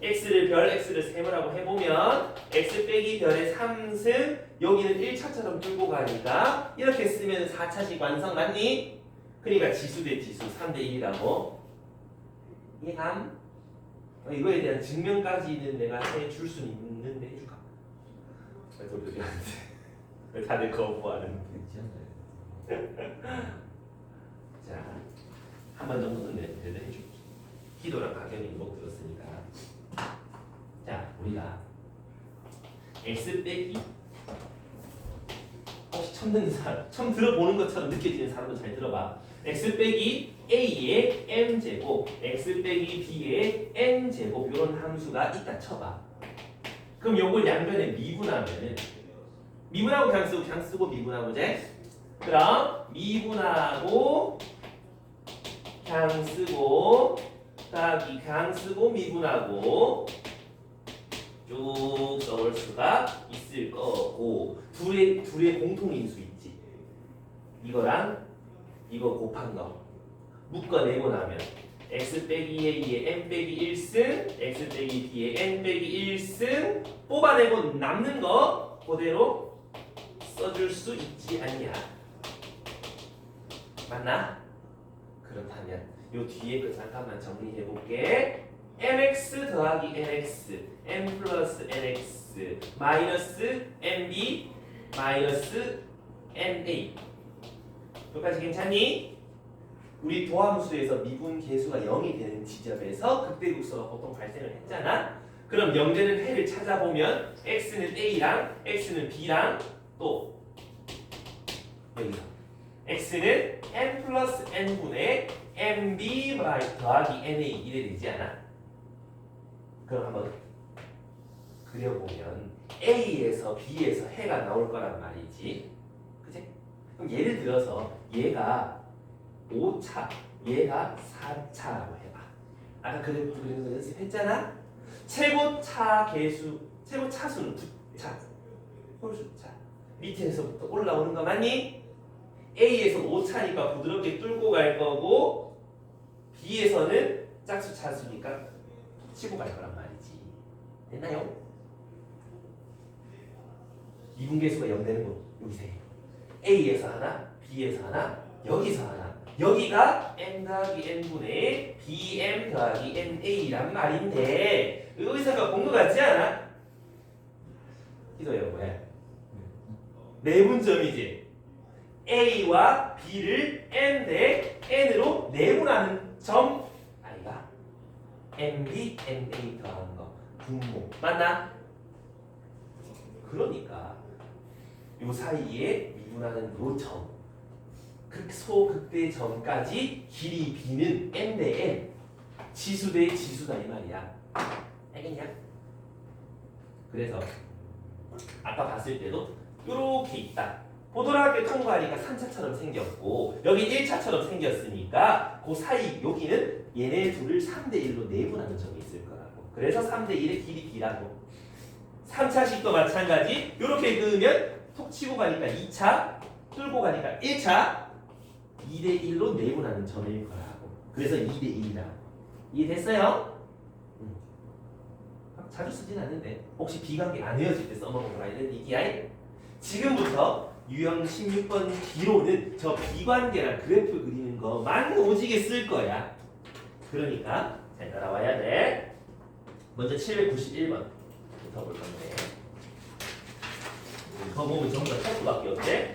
A: x를 세모라고 해보면 x 빼기 별의 3승 여기는 1차처럼 뚫고 가니까 이렇게 쓰면 4차식 완성 맞니? 그러니까 지수 대 지수 3대 1이라고 이해감? 이거에 대한 증명까지는 내가 해줄 수는 있는데 해줄까? 왜 다들 거부하는? 자, 한 번 정도는 그래도 해줄게. 희도랑 가경이 목 들었으니까. 자, 우리가 x 빼기 혹시 처음 듣는 사람, 처음 들어보는 것처럼 느껴지는 사람도 잘 들어봐. x 빼기 a의 m제곱, x 빼기 b의 n제곱 이런 함수가 있다 쳐봐. 그럼 요걸 양변에 미분하면은 미분하고 그냥 쓰고 미분하고 제 그럼 미분하고 그냥 쓰고 더하기 그냥 쓰고 미분하고 쭉 써볼 수가 있을 거고 둘의 공통인수 있지. 이거랑 이거 곱한 거 묶어내고 나면 x 빼기 a의 n 빼기 1승 x 빼기 b의 n 빼기 1승 뽑아내고 남는 거 그대로 써줄 수 있지 않냐. 맞나? 그렇다면 요 뒤에 그 잠깐만 정리해 볼게. mx 더하기 nx m 플러스 nx 마이너스 mb 마이너스 na 여기까지 괜찮니? 우리 도함수에서 미분 계수가 0이 되는 지점에서 극대극소가 보통 발생을 했잖아. 그럼 0되는 해를 찾아보면 x는 a랑 x는 b랑 또 여기서 x는 n 플러스 n분의 mb 더하기 na 이래 되지 않아? 그럼 한번 그려보면 a에서 b에서 해가 나올 거란 말이지. 그치? 그럼 예를 들어서 얘가 5차, 얘가 4차라고 해봐. 아까 그리는 거 연습했잖아? 최고 차수는 9차, 홀수차. 밑에서부터 올라오는 거 맞니? A에서 5차니까 부드럽게 뚫고 갈 거고 B에서는 짝수 차수니까 치고 갈 거란 말이지. 됐나요? 미분계수가 0 되는 거 여기서 해. A에서 하나, B에서 하나, 여기서 하나. 여기가 m 더하기 n분의 bm 더하기 na란 말인데 여기서가 본 거 같지 않아? 이거예요. 뭐야? 내분점이지. a와 b를 n 대 n으로 내분하는 점 아이가? mb, na 더하는 거 분모 맞나? 그러니까 요 사이에 미분하는 요 점 극소 극대 점까지 길이 b는 n 대 n 지수 대 지수다 이 말이야. 알겠냐? 그래서 아까 봤을 때도 이렇게 있다. 보드라하게 통과하니까 3차처럼 생겼고 여기 1차처럼 생겼으니까 그 사이 여기는 얘네 둘을 3대 1로 내분하는 점이 있을 거라고. 그래서 3대 1의 길이 b라고. 3차식도 마찬가지. 이렇게 그으면 톡 치고 가니까 2차, 뚫고 가니까 1차 2대 1로 내분하는 점일 거라고. 그래서 2대 1이라고. 이해됐어요? 자주 쓰진 않는데 혹시 비관계 안 헤어질 때 써먹어봐야 되는 얘기야. 지금부터 유형 16번 B로는 저 비관계랑 그래프 그리는 거만 오지게 쓸 거야. 그러니까 잘 따라와야 돼. 먼저 791번부터 볼 건데 더 보면 전부 다 탈수밖에 없대.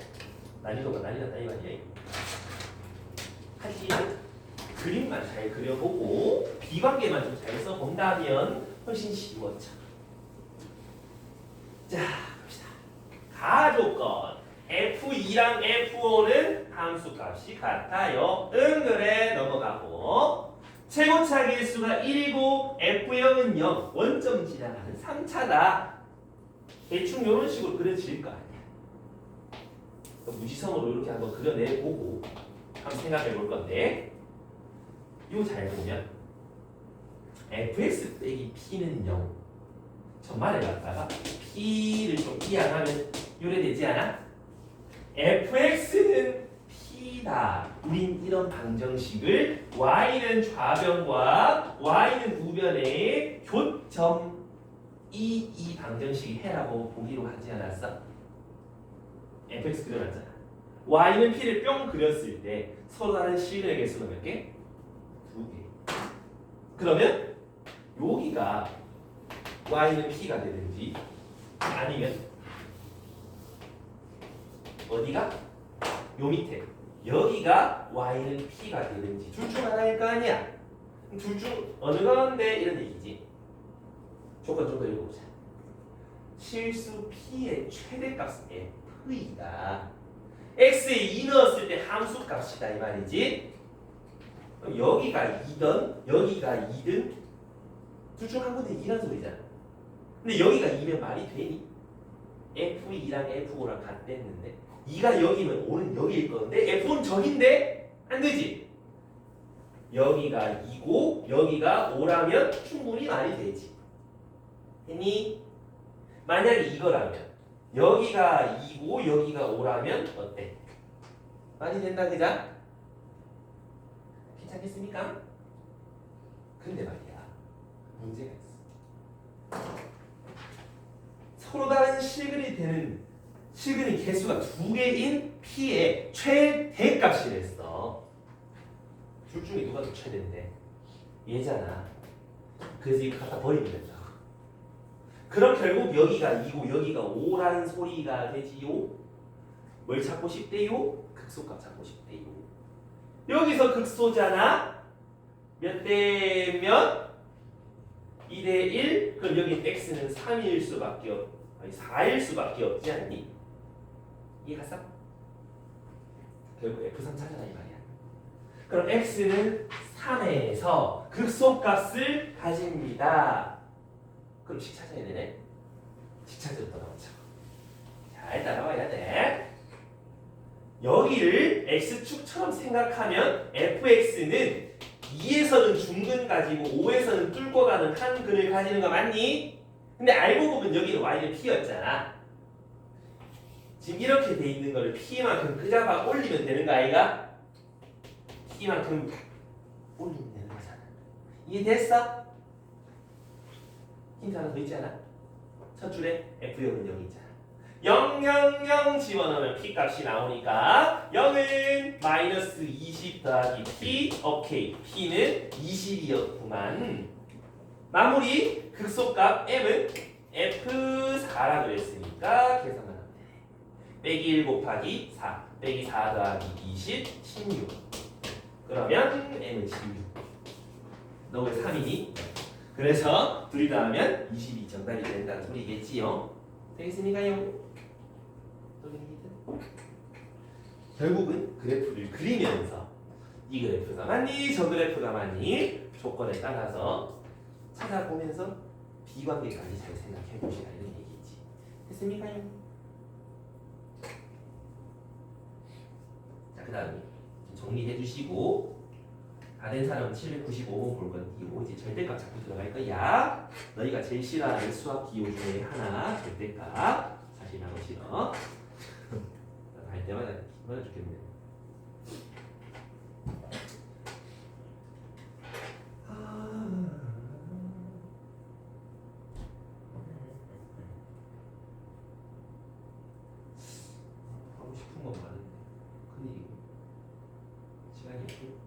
A: 난이도가 난리 났다 이 말이야. 하지만 그림만 잘 그려보고 비관계만 좀 잘 써본다면 훨씬 쉬워져. 자, 봅시다. 가조건 F2랑 F5는 함수값이 같아요. 응 그래 넘어가고 최고차 길수가 1이고 F0은 0 원점 지나가는 3차다. 대충 이런 식으로 그려질 거 아니야. 무지성으로 이렇게 한번 그려내보고 한번 생각해 볼 건데 이거 잘 보면 fx 빼기 p는 0 전반에 갖다가 p를 좀 이항하면 요래 되지 않아? fx는 p다. 우린 이런 방정식을 y는 좌변과 y는 우변의 교점 이 방정식이 해라고 보기로 하지 않았어? fx 그려놨잖아. y는 p를 뿅 그렸을 때 서로 다른 실근의 개수는 몇 개? 2개. 그러면 여기가 y는 p가 되든지 아니면 어디가? 요 밑에 여기가 y는 p가 되든지 둘 중 하나일 거 아니야. 둘 중 어느 건데 이런 얘기지. 조건 좀 더 읽어보자. 실수 p의 최대값은 f이다. x에 2 넣었을 때 함수 값이다 이 말이지. 그럼 여기가 2든 여기가 2든 둘 중 한 군데 2란 소리잖아. 근데 여기가 2면 말이 되니? F2랑 F5랑 같댔는데 2가 여기면 5는 여기일 건데 F5는 저긴데? 안 되지. 여기가 2고 여기가 5라면 충분히 말이 되지. 했니? 만약에 이거라면 여기가 2고 여기가 5라면 어때? 말이 된다 그자? 괜찮겠습니까? 근데 말이야 문제가 있어. 서로 다른 실근이 되는 실근의 개수가 2개인 P의 최대값이랬어. 둘 중에 누가 더 최대인데? 얘잖아. 그래서 이거 갖다 버리면 된다. 그럼 결국 여기가 2고 여기가 5라는 소리가 되지요? 뭘 찾고 싶대요? 극소값 찾고 싶대요. 여기서 극소잖아? 몇 대 몇? 2대 1? 그럼 여기 x는 3일 수밖에 아니 4일 수밖에 없지 않니? 이해갔어? 결국 F3 찾아라 이 말이야. 그럼 x는 3에서 극소값을 가집니다. 그럼 식 찾아야 되네. 식 찾으러 떠나보자. 잘 따라와야 돼. 여기를 x축처럼 생각하면 fx는 2에서는 중근 가지고 5에서는 뚫고 가는 한 근을 가지는 거 맞니? 근데 알고 보면 여기는 y는 p였잖아. 지금 이렇게 돼 있는 거를 p만큼 그 잡아 올리면 되는 거 아이가? p만큼 올리면 되는 거잖아. 이해됐어? 힌트 하나 더 있잖아. 첫 줄에 F0은 여기 있잖아. 0, 0, 0 집어넣으면 P 값이 나오니까 0은 마이너스 20 더하기 P. 오케이. P는 20이었구만. 마무리. 극소값 M은 F4라 그랬으니까 계산만 하면 돼. 빼기 1 곱하기 4. 빼기 4 더하기 20. 16. 그러면 M은 16. 너 왜 3이니? 그래서 둘이 더하면 22 정답이 된다는 소리겠지요. 되겠습니까요? 결국은 그래프를 그리면서 이 그래프가 맞니? 저 그래프가 맞니? 조건에 따라서 찾아보면서 비관계까지 잘 생각해 보시라 이런 얘기지. 됐습니까요? 자, 그 다음에 정리해 주시고 다 된 사람은 795번 볼 건데 이제 절대값 자꾸 들어갈 거야. 너희가 제일 싫어하는 수학 기호 중에 하나 절대값. 사실 나도 싫어. 할 때마다 힘들어 죽겠네. 하고 싶은 건 많은데 근데 시간이 없고.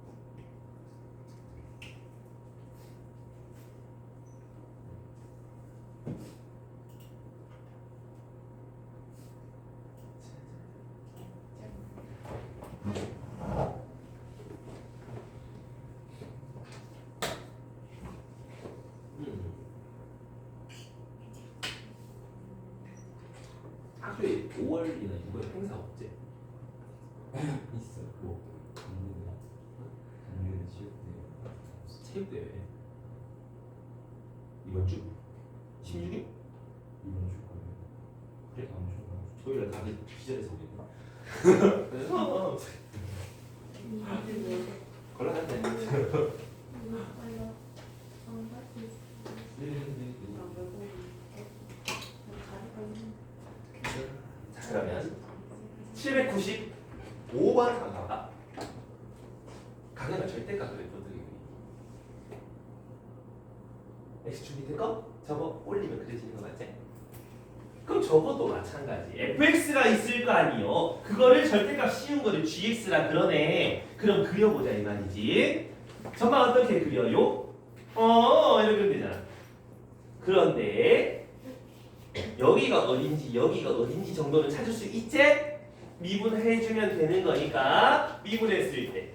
A: 학교에 5월이나 6월 행사 없지?
B: 있어. 뭐 작년에 체육대회
A: 체육대회 이번 주? 16일?
B: 이번 주 거예요.
A: 그래?
B: 다음 주
A: 토요일에 가기 기절해서 오겠네. 그래서 걸러간대. 자, 그러면 795번 한번 봐봐. 강연은 절대값 그랬거든. X축 밑에 거 저거 올리면 그려지는 거 맞지? 그럼 저것도 마찬가지. fx가 있을 거 아니요. 그거를 절대값 씌운 거를 gx라 그러네. 그럼 그려보자 이 말이지. 전방 어떻게 그려요? 이렇게 그리면 되잖아. 그런데 여기가 어딘지 여기가 어딘지 정도는 찾을 수 있지? 미분해주면 되는 거니까 미분했을 때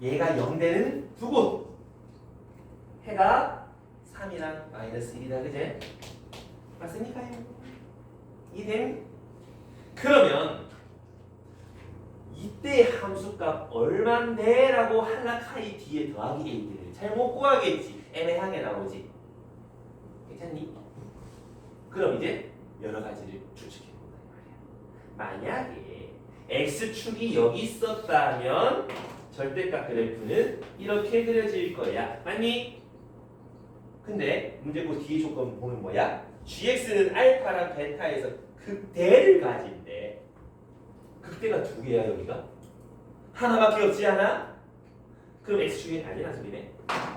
A: 얘가 0되는 두 곳 해가 3이랑 마이너스 1이다 그제? 맞습니까요? 이된 그러면 이때 함수값 얼만데? 라고 한락하이 뒤에 더하기 a들을 잘 못 구하겠지. 애매하게 나오지. 괜찮니? 그럼 이제 여러 가지를 추측해 본다 이 말이야. 만약에 x축이 여기 있었다면 절대값 그래프는 이렇게 그려질 거야. 맞니? 근데 문제고 뒤에 조건 보면 뭐야? gx는 알파랑 베타에서 극대를 가진대. 극대가 두 개야 여기가? 하나밖에 없지 않아? 그럼 x축이 아니란 소리네.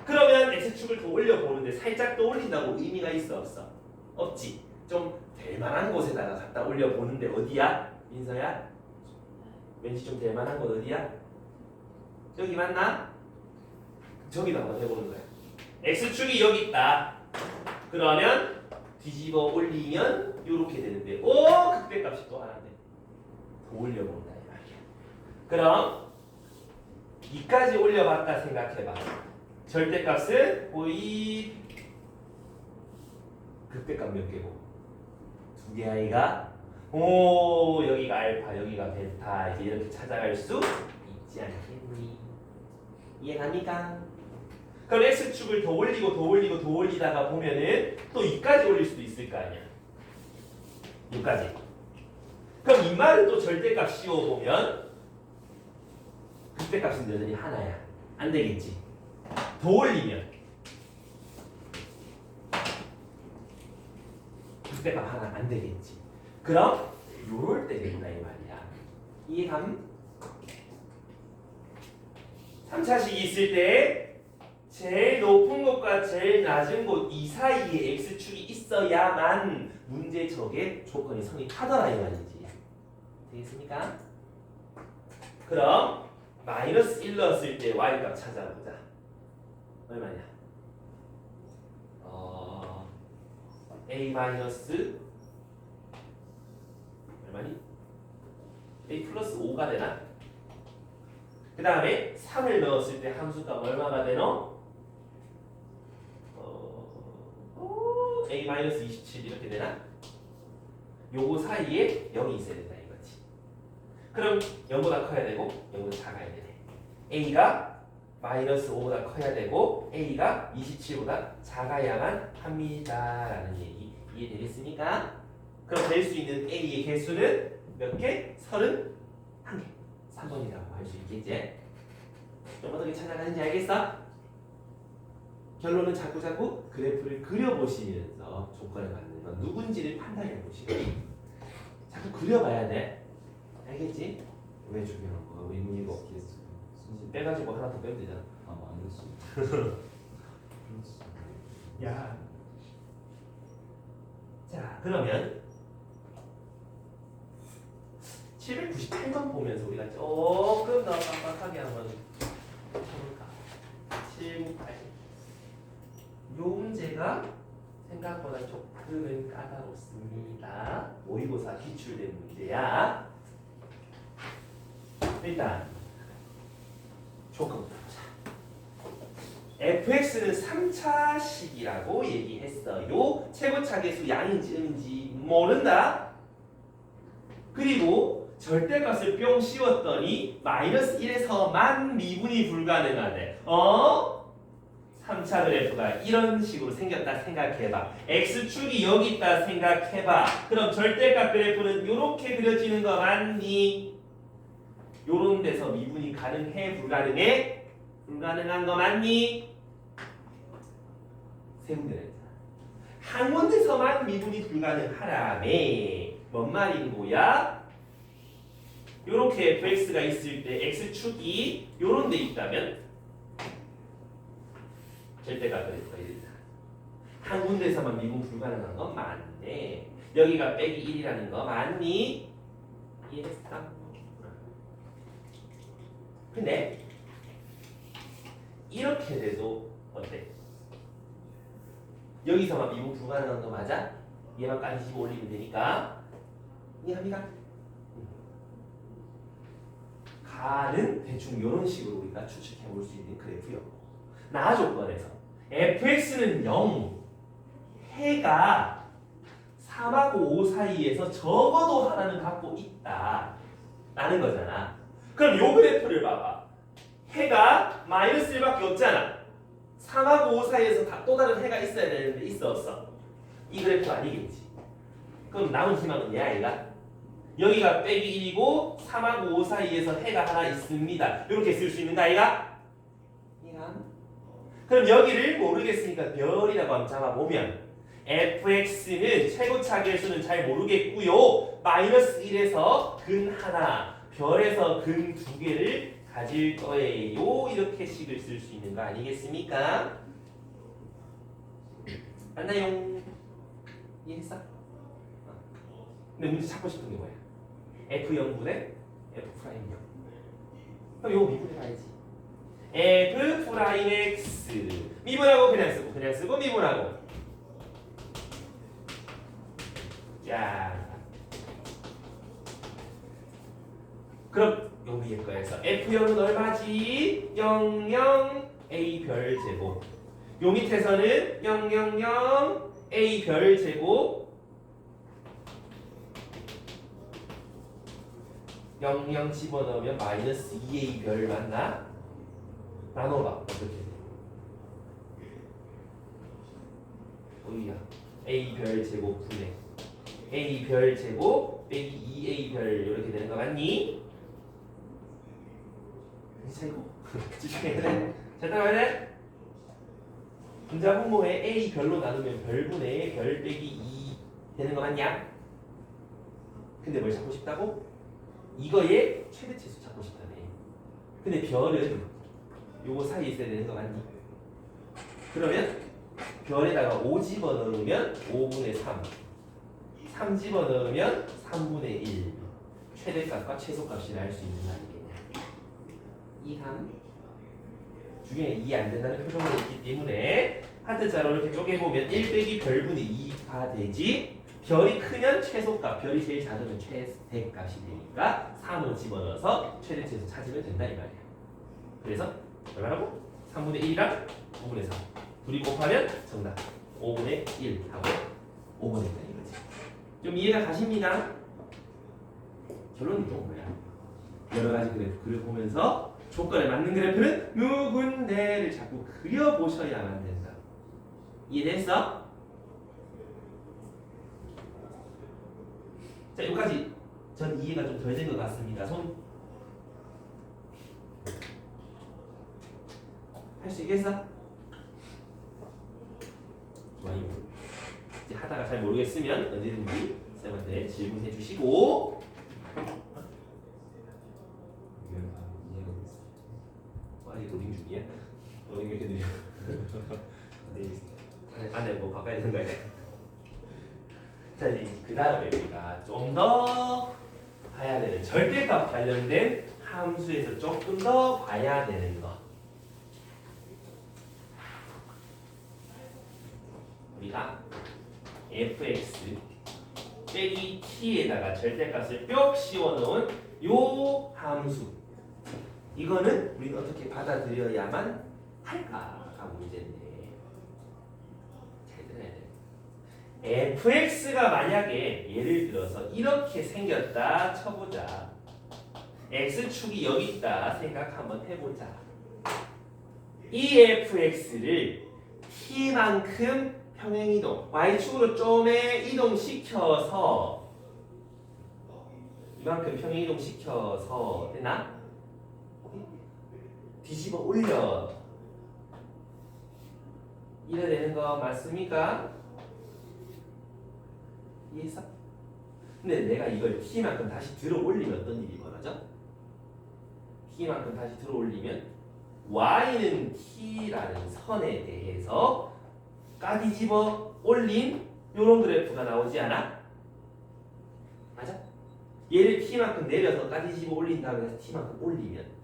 A: 그러면 x축을 더 올려보는데 살짝 더 올린다고 의미가 있어 없어? 없지. 좀 될 만한 곳에다가 갖다 올려보는데 어디야? 민서야? 왠지 좀 될 만한 곳 어디야? 여기 맞나? 저기다 한번 해보는 거야. x축이 여기 있다. 그러면 뒤집어 올리면 이렇게 되는데 오! 극대값이 또 하나인데 더 올려본다 이 말이야. 그럼 2까지 올려봤다 생각해봐. 절대값은 거의 극대값 몇 개고? 두 개 아이가? 오 여기가 알파 여기가 베타 이제 이렇게 찾아갈 수 있지 않겠니? 이해갑니까? 그럼 x축을 더 올리고 더 올리고 더 올리다가 보면은 또 2까지 올릴 수도 있을 거 아니야. 6까지. 그럼 이 말은 또 절대값 씌워보면 극대값은 여전히 하나야. 안 되겠지. 더 올리면 극대값 하나 안 되겠지. 그럼 요럴 때 된다 이 말이야. 이해감? 3차식이 있을 때 제일 높은 곳과 제일 낮은 곳 이 사이에 x축이 있어야만 문제 적의 조건이 성립하더라 이 말이지. 되겠습니까? 그럼 마이너스 1 넣었을 때 y값 찾아보자. 얼마냐? a 마이너스 얼마니? a 플러스 5가 되나? 그 다음에 3을 넣었을 때 함수값 얼마가 되노? a 마이너스 27 이렇게 되나? 요거 사이에 0이 있어야 된다 이거지. 그럼 0보다 커야 되고 0보다 작아야 되네. a가 마이너스 5보다 커야 되고 a가 27보다 작아야만 합니다 라는 얘기 이해되겠습니까? 그럼 될 수 있는 a의 개수는 몇 개? 31개. 3번이라고 할 수 있겠지? 좀 어떻게 찾아가는지 알겠어? 결론은 자꾸자꾸 그래프를 그려보시면서 조건을 갖는 건 누군지를 판단해 보시고 자꾸 그려봐야 돼. 알겠지? 왜 중요한 거야? 의문이고
B: 없겠어.
A: 빼가지고 하나 더 빼면 되잖아.
B: 아 마이너스.
A: 야. 자 그러면 798번 보면서 우리가 조금 더 빡빡하게 한번 해볼까? 798. 요 문제가 생각보다 조금은 까다롭습니다. 모의고사 기출된 문제야. 일단 조건부터 보자. fx는 3차식이라고 얘기했어요. 최고차계수 양인지 음인지 모른다. 그리고 절대값을 뿅 씌웠더니 마이너스 1에서만 미분이 불가능하대. 3차 그래프가 이런 식으로 생겼다 생각해봐. x축이 여기 있다 생각해봐. 그럼 절대값 그래프는 이렇게 그려지는 거 맞니? 요런 데서 미분이 가능해? 불가능해? 불가능한 거 맞니? 세 군데를 했잖아. 한 군데서만 미분이 불가능하라며. 뭔 말인 거야? 요렇게 fx가 있을 때 x축이 요런 데 있다면 절대값 그래프가 이렇다. 한 군데서만 미분 불가능한 건 맞네. 여기가 빼기 1이라는 거 맞니? 이해했어? 근데 이렇게 돼도 어때? 여기서만 미분 불가능한 거 맞아? 얘만까지 집어 올리면 되니까 이해합니까? 가는 대충 이런 식으로 우리가 추측해 볼 수 있는 그래프였고 나 조건에서 fx는 0 해가 3하고 5 사이에서 적어도 하나는 갖고 있다 라는 거잖아. 그럼 요 그래프를 봐봐. 해가 마이너스 1밖에 없잖아. 3하고 5 사이에서 또 다른 해가 있어야 되는데 있어 없어? 이 그래프 아니겠지. 그럼 남은 희망은 얘야 얘가. 여기가 빼기 1이고 3하고 5 사이에서 해가 하나 있습니다. 이렇게 쓸 수 있는가 아이가? 그럼 여기를 모르겠으니까 별이라고 한번 잡아보면 fx는 최고차 계수는 잘 모르겠고요. 마이너스 1에서 근 하나, 별에서 근 두 개를 가질 거예요. 이렇게 식을 쓸 수 있는 거 아니겠습니까? 맞나요? 이해했어? 근데 문제 찾고 싶은 게 뭐야? f0분의 f'0. 그럼 이거 미분해봐야지. f'(x) 미분하고 그냥 쓰고 미분하고. 자, 그럼 요 위에 거에서 f0은 얼마지? 00 a 별 제곱. 요 밑에서는 000 a 별 제곱 00 집어넣으면 마이너스 2a 별 맞나? 나눠봐. 어떻게 돼? 어디야? a 별 제곱 분의 a 별 제곱 빼기 2a 별 이렇게 되는 거 맞니? 최고. 집중해야 돼. 잘 따라가야 돼. 분자 분모에 a 별로 나누면 별분의 별 빼기 2 되는 거 맞냐? 근데 뭘 찾고 싶다고? 이거의 최대치수 찾고 싶다네. 근데 별은 요거 사이에 있어야 되는 거 맞니? 그러면 별에다가 5 집어넣으면 5분의 3 3 집어넣으면 3분의 1 최대값과 최소값을 알 수 있는 거 아니겠냐. 이함 중에 2 안 된다는 표정을 했기 때문에 하트자로 이렇게 쪼개보면 1 빼기 별분의 2가 되지. 별이 크면 최소값, 별이 제일 작으면 최대값이 되니까 3을 집어넣어서 최대치에서 찾으면 된다 이 말이야. 그래서 얼마라고? 3분의 1이랑 5분의 3 둘이 곱하면 정답 5분의 1 하고 5분의 1 이거지. 좀 이해가 가십니까? 결론은 또 뭐야? 여러 가지 그래프를 보면서 조건에 맞는 그래프는 누군데를 자꾸 그려보셔야만 된다. 이해됐어? 자, 여기까지 전 이해가 좀 덜 된 것 같습니다. 손 할 수 있겠어? 좋아요. 이제 하다가 잘 모르겠으면 언제든지 쌤한테 질문해 주시고. 아직 로딩 중이야? 로딩 이렇게 느려. 안에 뭐 바꿔야 되는 거야? 자, 이제 그 다음에 우리가 좀 더 봐야 되는 절대값 관련된 함수에서 조금 더 봐야 되는 거. 우리가 fx 빼기 t에다가 절대값을 뿅 씌워놓은 요 함수. 이거는 우리가 어떻게 받아들여야만 할까가 문제인데 잘 들어야 돼. fx가 만약에 예를 들어서 이렇게 생겼다 쳐보자. x축이 여기 있다 생각 한번 해보자. 이 fx를 t만큼 평행이동 y축으로 좀에 이동시켜서 이만큼 평행이동 시켜서 되나? 뒤집어 올려 이래 되는 거 맞습니까? 이해했어? 근데 내가 이걸 t만큼 다시 들어 올리면 어떤 일이 벌어져? t만큼 다시 들어 올리면 y는 t라는 선에 대해서 까뒤집어 올린 요런 그래프가 나오지 않아? 맞아? 얘를 t만큼 내려서 까뒤집어 올린 다음에 t만큼 올리면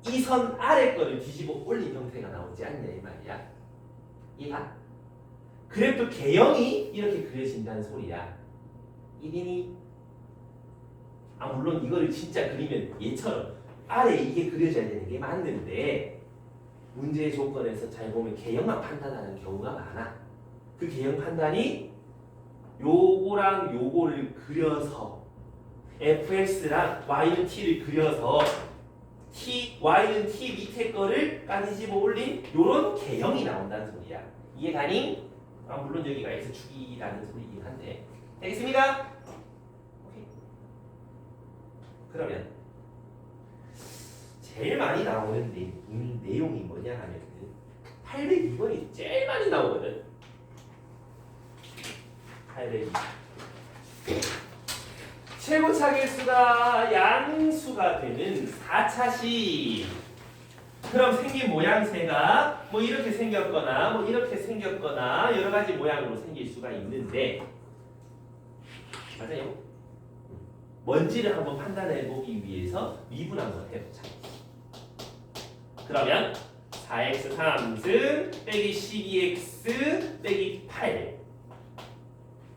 A: 이 선 아래 거를 뒤집어 올린 형태가 나오지 않냐 이 말이야. 이해가? 그래프 개형이 이렇게 그려진다는 소리야. 이해니? 아 물론 이거를 진짜 그리면 얘처럼 아래 이게 그려져야 되는 게 맞는데 문제의 조건에서 잘 보면 개형만 판단하는 경우가 많아. 그 개형 판단이 요거랑 요거를 그려서 fx랑 y는 t를 그려서 y는 t 밑에 거를 까뒤집어 올린 요런 개형이 나온다는 소리야. 이해 가니? 물론 여기가 x축이라는 소리긴 한데 되겠습니까? 오케이. 그러면 제일 많이 나오는 내용이 뭐냐 하면 802번이 제일 많이 나오거든. 802. 최고차 개수가 양수가 되는 4차식. 그럼 생긴 모양새가 뭐 이렇게 생겼거나 뭐 이렇게 생겼거나 여러 가지 모양으로 생길 수가 있는데 맞아요? 뭔지를 한번 판단해 보기 위해서 미분 한번 해보자. 그러면 4x 3승 빼기 12x 빼기 8.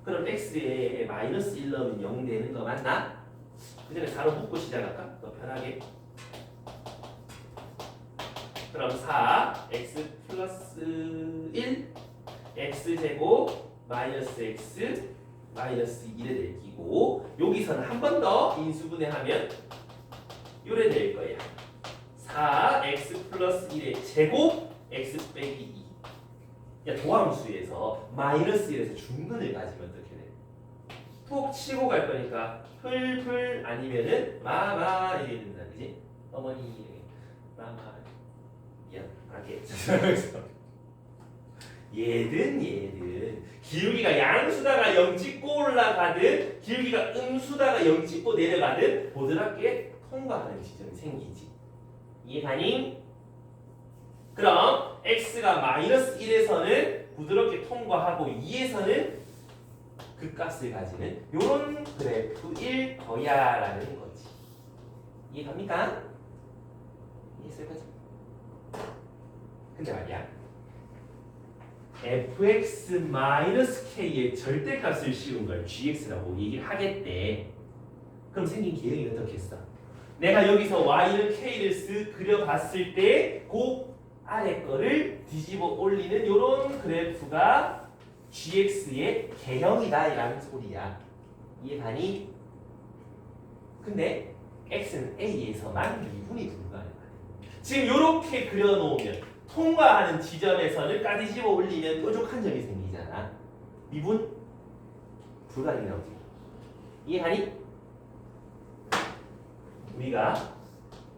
A: 그럼 x에 마이너스 1 넣으면 0 되는 거 맞나? 그 전에 4로 묶고 시작할까? 더 편하게. 그럼 4 x 플러스 1 x제곱 마이너스 x 마이너스 1에 내기고 여기서는 한 번 더 인수분해하면 요래 될 거야. 4x 플러스 1의 제곱 x 빼기 2. 야, 도함수에서 마이너스 1에서 중근을 가지면 어떻게 돼? 푹 치고 갈 거니까 풀풀 아니면은 마마 이렇게 된다, 그지? 어머니 마마 미안하게 얘든 기울기가 양수다가 0 찍고 올라가든 기울기가 음수다가 0 찍고 내려가든 보드랍게 통과하는 지점이 생기지. 이해가니? 그럼 x가 마이너스 1에서는 부드럽게 통과하고 2에서는 그 값을 가지는 요런 그래프일 거야 라는 거지. 이해갑니까? 이해했을 거지? 근데 말이야 fx-k의 절대값을 씌운 걸 gx라고 얘기를 하겠대. 그럼 생긴 계획이 어떻겠어? 내가 여기서 y는 k를 쓱 그려봤을 때 그 아래 거를 뒤집어 올리는 요런 그래프가 gx의 개형이다 라는 소리야. 이해가니? 근데 x는 a에서만 미분이 불가능하네. 지금 요렇게 그려놓으면 통과하는 지점에서는 까뒤집어 올리면 뾰족한 점이 생기잖아. 미분 불가능이 나오지. 이해가니? 우리가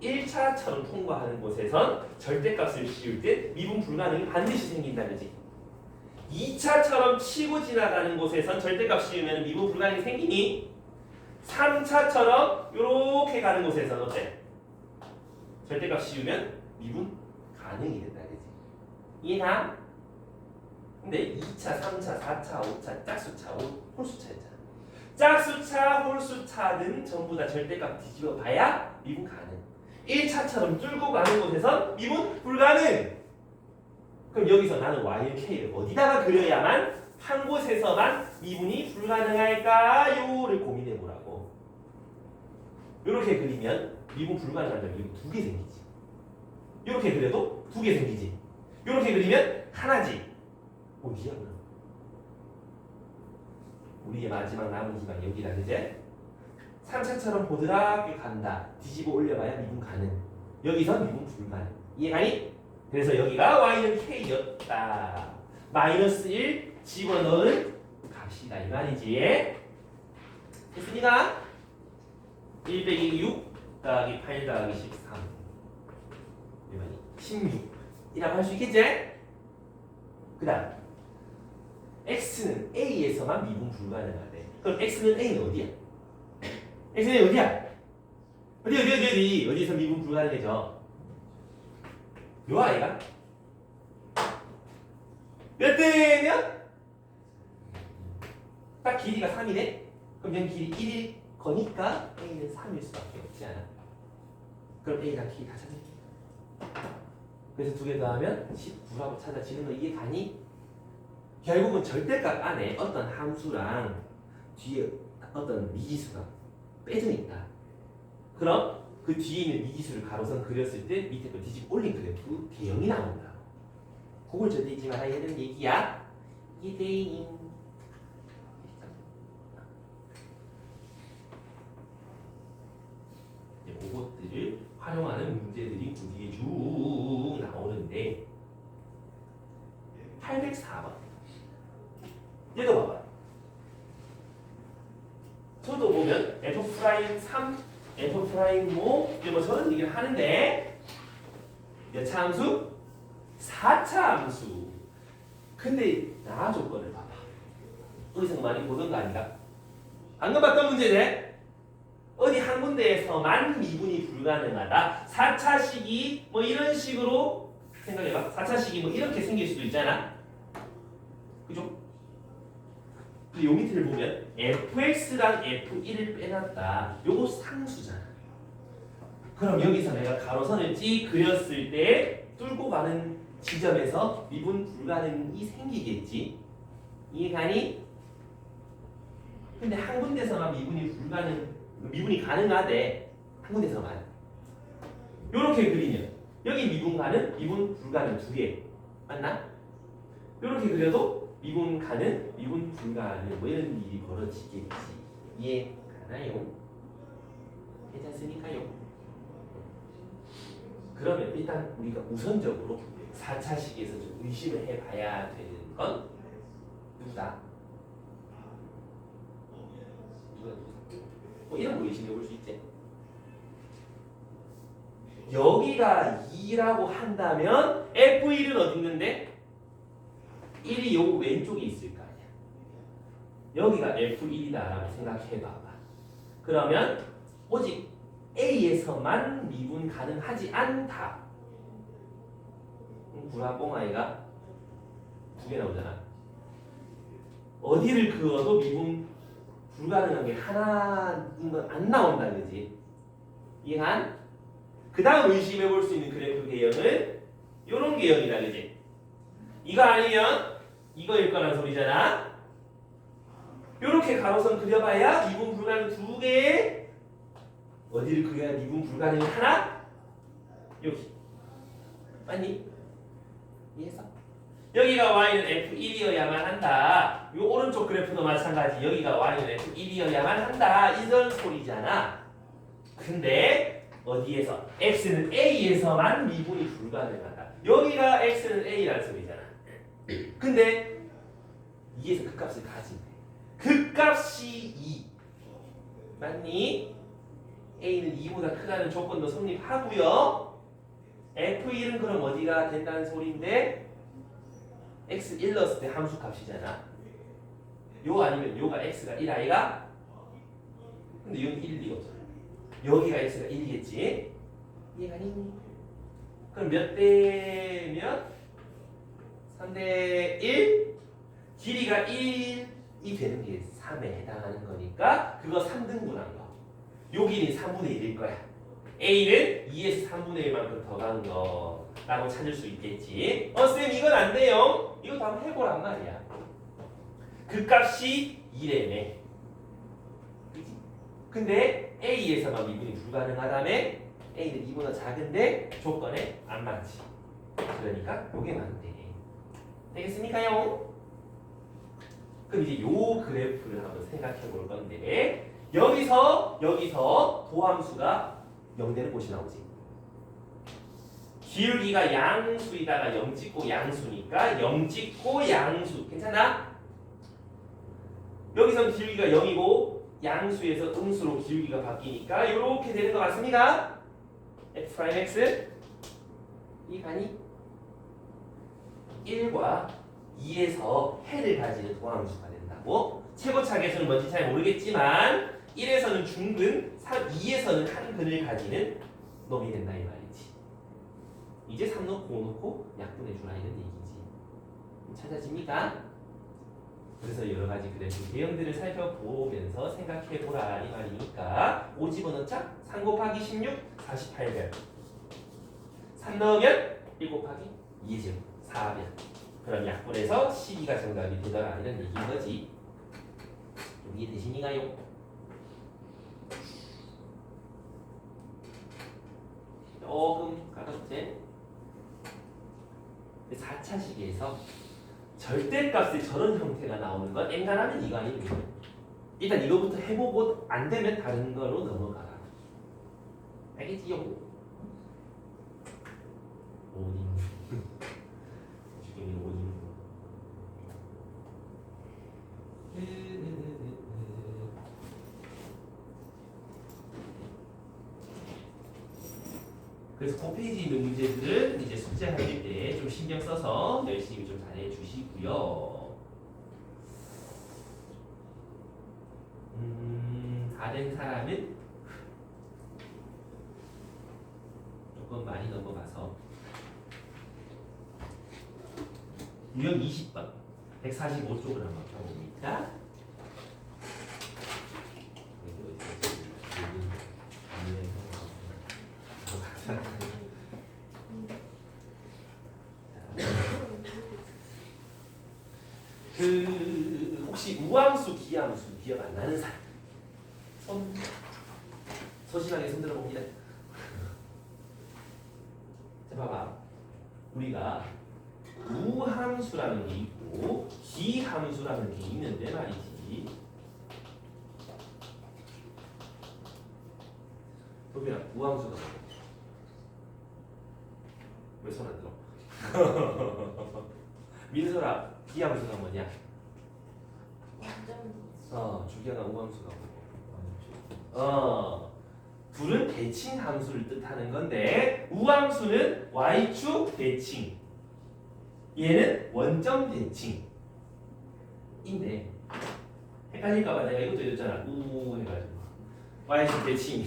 A: 1차처럼 통과하는 곳에선 절대값을 씌울 때 미분 불가능이 반드시 생긴다, 그지? 2차처럼 치고 지나가는 곳에선 절대값 씌우면 미분 불가능이 생기니 3차처럼 이렇게 가는 곳에선 어때? 절대값 씌우면 미분 가능이 된다, 그지? 이해가? 근데 2차, 3차, 4차, 5차, 짝수차, 홀수차 있잖아. 짝수차, 홀수차는 전부 다 절대값 뒤집어 봐야 미분 가능. 1차처럼 뚫고 가는 곳에선 미분 불가능. 그럼 여기서 나는 y는 k를 어디다가 그려야만 한 곳에서만 미분이 불가능할까요?를 고민해 보라고. 이렇게 그리면 미분 불가능한 점이 여기 2개 생기지. 이렇게 그려도 2개 생기지. 이렇게 그리면 하나지. 어디야 그럼? 우리의 마지막 남은 희망 여기다, 이제 3차처럼 보드랍게 간다. 뒤집어 올려봐야 미분 가능. 여기서 미분 불가능. 이해가니? 그래서 여기가 y는 k였다. 마이너스 1 집어넣은 값이다 이 말이지. 됐습니까? 1 빼기 6 더하기 8 더하기 13 이만이 16 이라고 할 수 있겠지? 그 다음 x는 a에서만 미분 불가능하대. 그럼 x는 a는 어디야? x는 어디야? 어디에서 미분 불가능해져? 요 아이가 몇 대면 딱 길이가 3이네? 그럼 여기 길이 1일 거니까 a는 3일 수밖에 없지 않아. 그럼 a랑 k 다 찾을게. 그래서 두 개 더하면 19라고 찾아지는 거 이해 가니? 결국은 절대값 안에 어떤 함수랑 뒤에 어떤 미지수가 빼져 있다. 그럼 그 뒤에 있는 미지수를 가로선 그렸을 때 밑에 걸 뒤집어 올린 그래프 개형이 나온다. 그걸 절대 잊지 말아야 되는 얘기야. 이대인. 그것들을 활용하는 문제들이 그 뒤에 쭉 나오는데 804번 얘도 봐봐. 저도 보면 F'3, F'5 이런 뭐 저런 얘기를 하는데 몇 차 함수? 4차 함수. 근데 나 조건을 봐봐. 어디서 많이 보던 거 아닌가? 방금 봤던 문제네. 어디 한 군데에서만 미분이 불가능하다. 4차식이 뭐 이런 식으로 생각해봐. 4차식이 뭐 이렇게 생길 수도 있잖아. 그죠? 근데 요 밑을 보면 fx랑 f1을 빼놨다. 요거 상수잖아. 그럼 여기서 내가 가로선을 찍 그렸을 때 뚫고 가는 지점에서 미분 불가능이 생기겠지. 이해가니? 근데 한 군데서만 미분이 가능하대. 한 군데서만. 요렇게 그리면 여기 미분 가능, 미분 불가능 두 개. 맞나? 요렇게 그려도 미분 가능, 미분 불가능 뭐 이런 일이 벌어지겠지. 이해가나요? 괜찮습니까요? 그러면 일단 우리가 우선적으로 4차식에서 좀 의심을 해봐야 되는 건 누구다? 누가? 뭐 이런 거 의심해 볼 수 있지. 여기가 2라고 한다면 F1은 어디 있는데? 1이 요 왼쪽에 있을 거 아니야. 여기가 F1이다라고 생각해봐봐. 그러면 오직 A에서만 미분 가능하지 않다. 구라뽕아이가 두 개 나오잖아. 어디를 그어도 미분 불가능한 게 하나인 건 안 나온다, 그지? 이해한? 그 다음 의심해 볼 수 있는 그래프 개형은 요런 개형이다, 그지? 이거 아니면 이거일 거란 소리잖아. 요렇게 가로선 그려봐야 미분 불가능 두 개. 어디를 그려야 미분 불가능이 하나? 여기. 맞니? 이해했어? 여기가 y는 f1이어야만 한다. 요 오른쪽 그래프도 마찬가지. 여기가 y는 f1이어야만 한다. 이런 소리잖아. 근데 어디에서? x는 a에서만 미분이 불가능하다. 여기가 x는 a라는 소리잖아. 근데 2에서 그 값을 가진대. 그 값이 2. 맞니? a는 2보다 크다는 조건도 성립하고요. f1은 그럼 어디가 된다는 소리인데 x1 넣었을 때 함수 값이잖아. 요 아니면 요가 x가 1 아이가? 근데 여기 1, 2가 없잖아. 여기가 x가 1이겠지? 이해가니? 그럼 몇 대면? 3대 1? 길이가 1이 되는 게 3에 해당하는 거니까 그거 3등분한 거. 요 길이 3분의 1일 거야. A는 2에서 3분의 1만큼 더 간 거라고 찾을 수 있겠지. 쌤 이건 안 돼요. 이거 다 한번 해보란 말이야. 그 값이 2래매. 그치? 근데 A에서만 미분이 불가능하다며 A는 2보다 작은데 조건에 안 맞지. 그러니까 요게 맞대. 되겠습니까요? 그럼 이제 요 그래프를 한번 생각해 볼 건데 여기서 도함수가 0되는 곳이 나오지. 기울기가 양수이다가 0 찍고 양수니까 0 찍고 양수. 괜찮아? 여기선 기울기가 0이고 양수에서 음수로 기울기가 바뀌니까 이렇게 되는 거 맞습니까? f'(x) 이 간이 1과 2에서 해를 가지는 도함수가 된다고. 최고차 계수는 뭔지 잘 모르겠지만 1에서는 중근, 2에서는 한 근을 가지는 놈이 된다 이 말이지. 이제 3 넣고 5 넣고 약분해 주라 이런 얘기지. 찾아집니까? 그래서 여러 가지 그래프 개형들을 살펴보면서 생각해 보라 이 말이니까 5 집어넣자. 3 곱하기 16, 48변. 3 넣으면 1 곱하기 2죠. 4변. 그럼 약분해서 12가 정답이 되더라 이런 얘기인 거지. 이해되시니까요? 조금 가볍지? 4차식에서 절대값의 저런 형태가 나오는 건 엔간하면 이거 아닙니다. 일단 이거부터 해보고 안 되면 다른 거로 넘어가라. 알겠지요? 오딘 주경이 오딘 그래서 그 페이지에 있는 문제들은 이제 숙제할 때 좀 신경 써서 열심히 좀 잘해 주시고요. 다른 사람은 조금 많이 넘어가서 유형 20번 145쪽을 한번 펴봅니다. 그 혹시 우함수, 기함수 기억 안 나는 사람? 소심하게 손 들어봅니다. 자, 봐봐. 우리가 우함수라는 게 있고 기함수라는 게 있는데 말이지. 도빈아, 우함수가 뭐야? 왜 손 안 들어? 민설아, 기함수가 뭐냐? 주기하나 우함수가 뭐고? 둘은 대칭 함수를 뜻하는 건데 우함수는 y축 대칭, 얘는 원점 대칭인데 헷갈릴까봐 내가 이것도 해줬잖아. 우 해가지고 y축 대칭,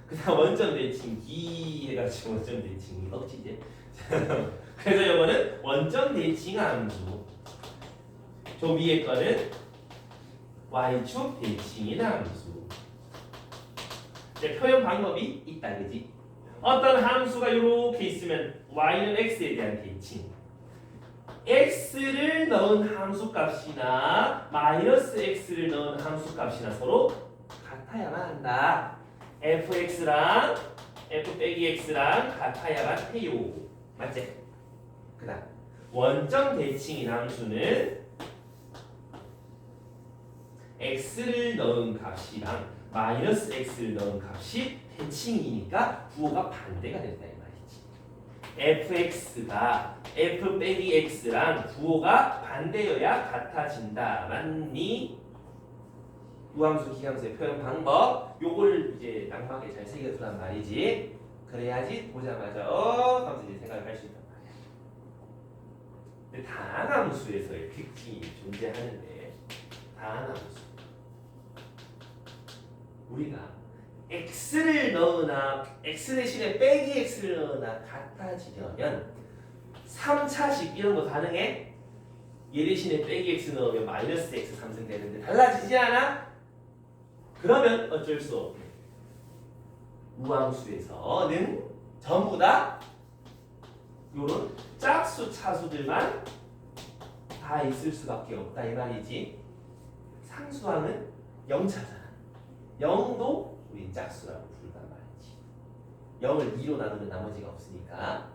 A: 그다음 원점 대칭, 기 해가지고 원점 대칭 억지지. 그래서 이거는 원점 대칭 함수, 저 위에 거는 y축 대칭인 함수. 이제 표현 방법이 있다, 그지? 어떤 함수가 이렇게 있으면 y는 x에 대한 대칭, x를 넣은 함수값이나 마이너스 x를 넣은 함수값이나 서로 같아야만 한다. fx랑 f 빼기 x랑 같아야만 해요. 맞지? 그 다음 원점 대칭인 함수는 x를 넣은 값이랑 마이너스 x를 넣은 값이 대칭이니까 부호가 반대가 된다 이 말이지. fx가 f 빼기 x랑 부호가 반대여야 같아진다. 맞니? 우함수, 기함수의 표현 방법 요걸 이제 낭막에 잘 새겨두란 말이지. 그래야지 보자마자 하면서 이제 생각을 할 수 있단 말이야. 근데 다항함수에서의 특징이 존재하는데, 다항함수 우리가 x를 넣으나 x 대신에 빼기 x를 넣으나 같아지려면 3차식 이런 거 가능해? 얘 대신에 빼기 x 넣으면 마이너스 x 3승 되는데 달라지지 않아? 그러면 어쩔 수 없네. 우함수에서는 전부 다 요런 짝수 차수들만 다 있을 수밖에 없다 이 말이지. 상수항은 0차잖아. 0도 우리 짝수라고 부른단 말이지. 0을 2로 나누면 나머지가 없으니까.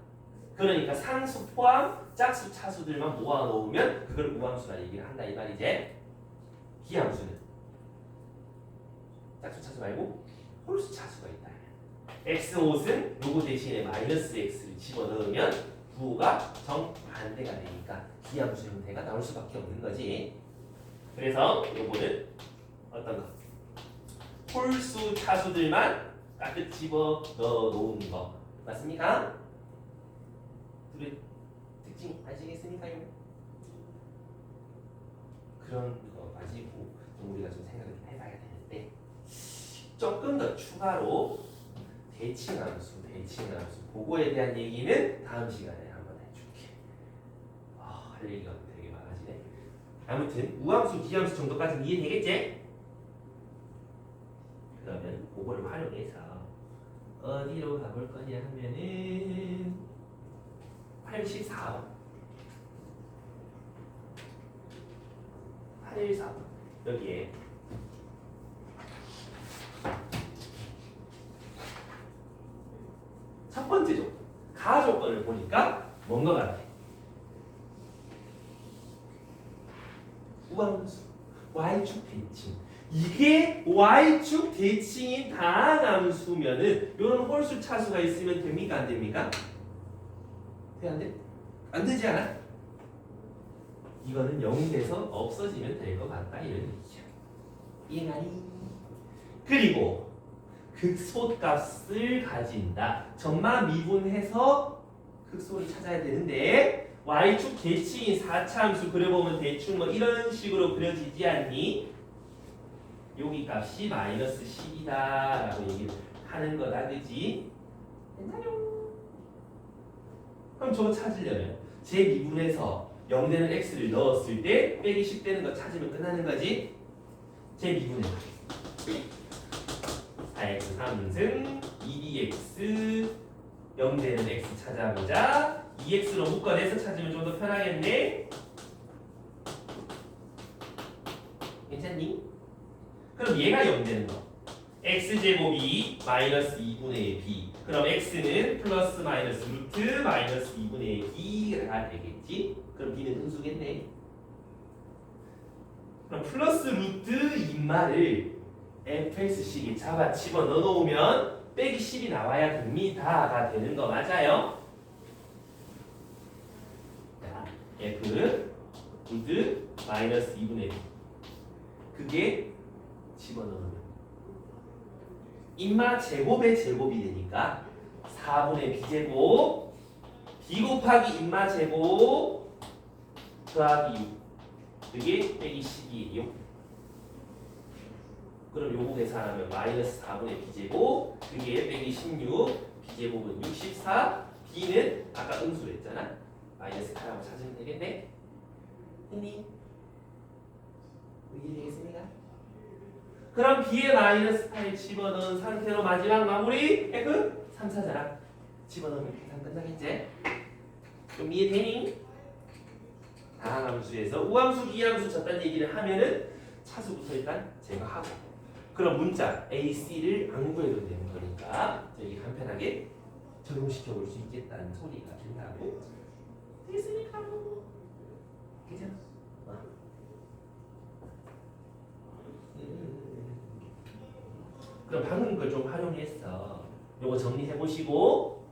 A: 그러니까 상수 포함 짝수 차수들만 모아 놓으면 그걸 우함수라 얘기를 한다 이 말이지. 기함수는 짝수 차수 말고 홀수 차수가 있다. x5은 요거 대신에 마이너스 x를 집어넣으면 부호가 정반대가 되니까 기함수 형태가 나올 수밖에 없는 거지. 그래서 요거는 어떤 거? 홀수 차수들만 까끗 집어 넣어 놓은 거 맞습니까? 둘의 특징 아시겠습니까? 그런 거 가지고 좀 우리가 좀 생각을 해봐야 되는데, 조금 더 추가로 대칭함수 그거에 대한 얘기는 다음 시간에 한번 해줄게. 할 얘기가 되게 많아지네. 아무튼 우함수, 기함수 정도까지는 이해되겠지? 그러면 그거를 활용해서 어디로 가볼 거냐 하면은 84번 84번 여기에 첫 번째 조건 가조건을 보니까 뭔가 같아. 우함수, y축 대칭, 이게 y축 대칭인 다항함수면은 이런 홀수 차수가 있으면 됩니까 안 됩니까? 돼 안 돼? 안 되지 않아? 이거는 0이 돼서 없어지면 될 것 같다 이런 얘기죠. 이해가니? 그리고 극소값을 가진다. 점마 미분해서 극소를 찾아야 되는데 y축 대칭인 4차 함수 그려보면 대충 뭐 이런 식으로 그려지지 않니? 여기 값이 마이너스 10이다 라고 얘기를 하는 거다. 그지? 됐나요? 그럼 저거 찾으려면 제 미분에서 0 되는 x를 넣었을 때 빼기 10 되는 거 찾으면 끝나는 거지? 제 미분에 4x 3승 2dx 0 되는 x 찾아보자. 2x로 묶어내서 찾으면 좀 더 편하겠네. 괜찮니? 그럼 얘가 0 되는 거. x제곱이 마이너스 2분의 b. 그럼 x는 플러스 마이너스 루트 마이너스 2분의 b가 되겠지? 그럼 b는 음수겠네. 그럼 플러스 루트 인마를 fx식에 잡아 집어넣어 놓으면 빼기 10이 나와야 됩니다가 되는 거 맞아요? 자, f 루트 마이너스 2분의 b. 그게 집어넣으면 인마 제곱의 제곱이 되니까 4분의 b제곱 b 곱하기 인마 제곱 더하기 6 그게 빼기 10이에요. 그럼 요거 계산하면 마이너스 4분의 b제곱 그게 빼기 16 b제곱은 64 b는 아까 음수로 했잖아. 마이너스 8하고 찾으면 되겠네. 했니? 이해되겠습니까? 그럼 b에 마이너스 8 집어넣은 상태로 마지막 마무리 F 3차잖아. 집어넣으면 계산 끝나겠지? 그럼 이해되니? 다항함수에서 우함수, 비함수 졌다는 얘기를 하면은 차수부터 일단 제거하고 그럼 문자 A, C를 안 구해도 되는 거니까 여기 간편하게 적용시켜 볼 수 있겠다는 소리가 된다고. 되겠습니까? 괜찮아? 그럼 방금 걸 좀 활용해서 요거 정리해 보시고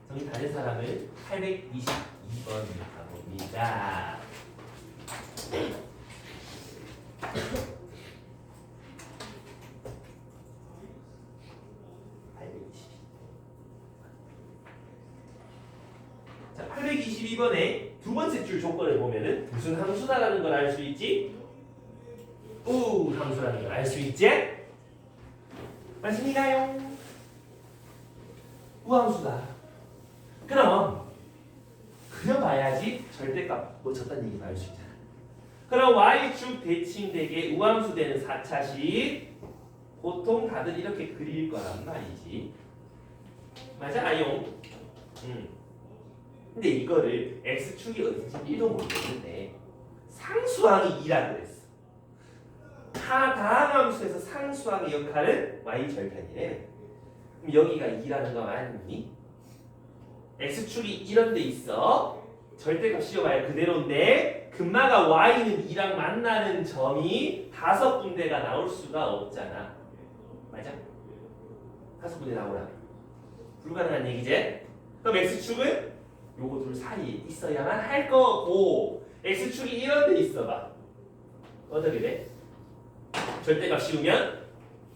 A: 정리 다 된 사람을 822번 가봅니다. 자, 822번에 두 번째 줄 조건을 보면은 무슨 함수다라는 걸 알 수 있지? 함수라는 걸 알 수 있지? 맞습니까요? 우함수다. 그럼 그려봐야지 절대값 뭐 졌다는 얘기도 알 수 있잖아. 그럼 y축 대칭되게 우함수 되는 4차식 보통 다들 이렇게 그릴 거란 말이지. 맞아? 아용. 근데 이거를 x축이 어딘지 1도 모르겠는데 상수항이 2라 그랬어. 다항함수에서 상수항의 역할은 y절편이래. 그럼 여기가 2라는 거 맞니? x축이 이런 데 있어. 절대값 씌워봐야 그대로인데 금마가 y는 2랑 만나는 점이 5군데가 나올 수가 없잖아. 맞아? 5군데 나오라면 불가능한 얘기지? 그럼 x축은 요거 둘 사이에 있어야만 할 거고 x축이 이런 데 있어봐. 어떻게 돼? 절대값 씌우면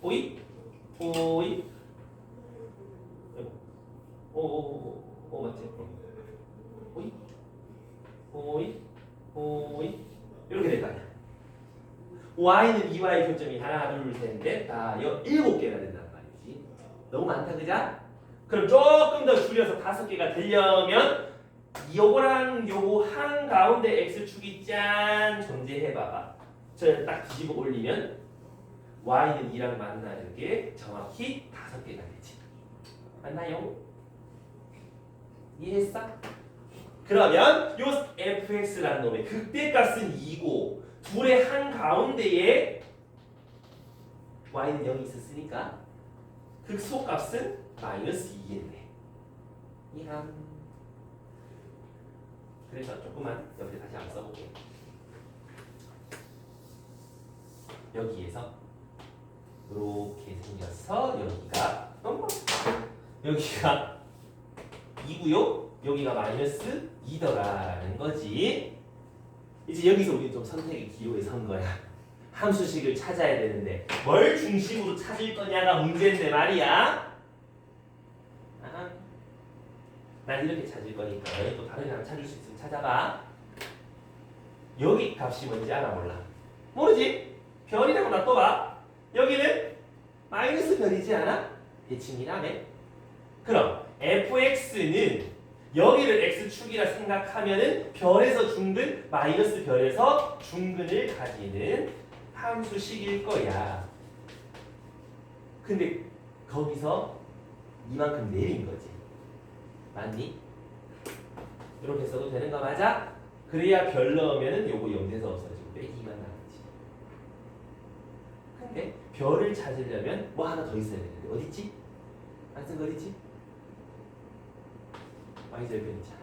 A: 오이 오이 오 맞지? 오이 오이 오이 이렇게 될 거 아니야. y는 2y 교점이 하나 둘 셋 넷 다 7개가 된단 말이지. 너무 많다 그자? 그럼 조금 더 줄여서 5개가 되려면 요거랑 요거 한 가운데 x축이 짠 존재해봐봐. 저 딱 뒤집어 올리면 y는 2랑 만나는 게 정확히 5개가 되지. 맞나요? 이해했어? 그러면 요 fx라는 놈의 극대값은 2고 둘의 한 가운데에 y는 0이 있었으니까 극소값은 마이너스 2겠네. 이함. 그래서 조금만 옆에 다시 한번 써볼게. 여기에서 이렇게 생겨서 여기가 2고요. 여기가 마이너스 2더라는 거지. 이제 여기서 우리 좀 선택의 기로에 선 거야. 함수식을 찾아야 되는데 뭘 중심으로 찾을 거냐가 문제인데 말이야. 아하. 난 이렇게 찾을 거니까 너희 또 다른 양 찾을 수 있으면 찾아봐. 여기 값이 뭔지 알아 몰라? 모르지? 별이라고 놔둬봐. 여기는 마이너스 별이지 않아? 대칭이라며. 그럼 fx는 여기를 x축이라 생각하면은 별에서 중근, 마이너스 별에서 중근을 가지는 함수식일 거야. 근데 거기서 이만큼 내린 거지. 맞니? 이렇게 써도 되는 거 맞아? 그래야 별 넣으면은 요거 0돼서 없어지고 빼기만 나오지. 근데 별을 찾으려면 뭐 하나 더 있어야 되는데 어딨지? 안 쓴 거 어딨지? y절편 있잖아.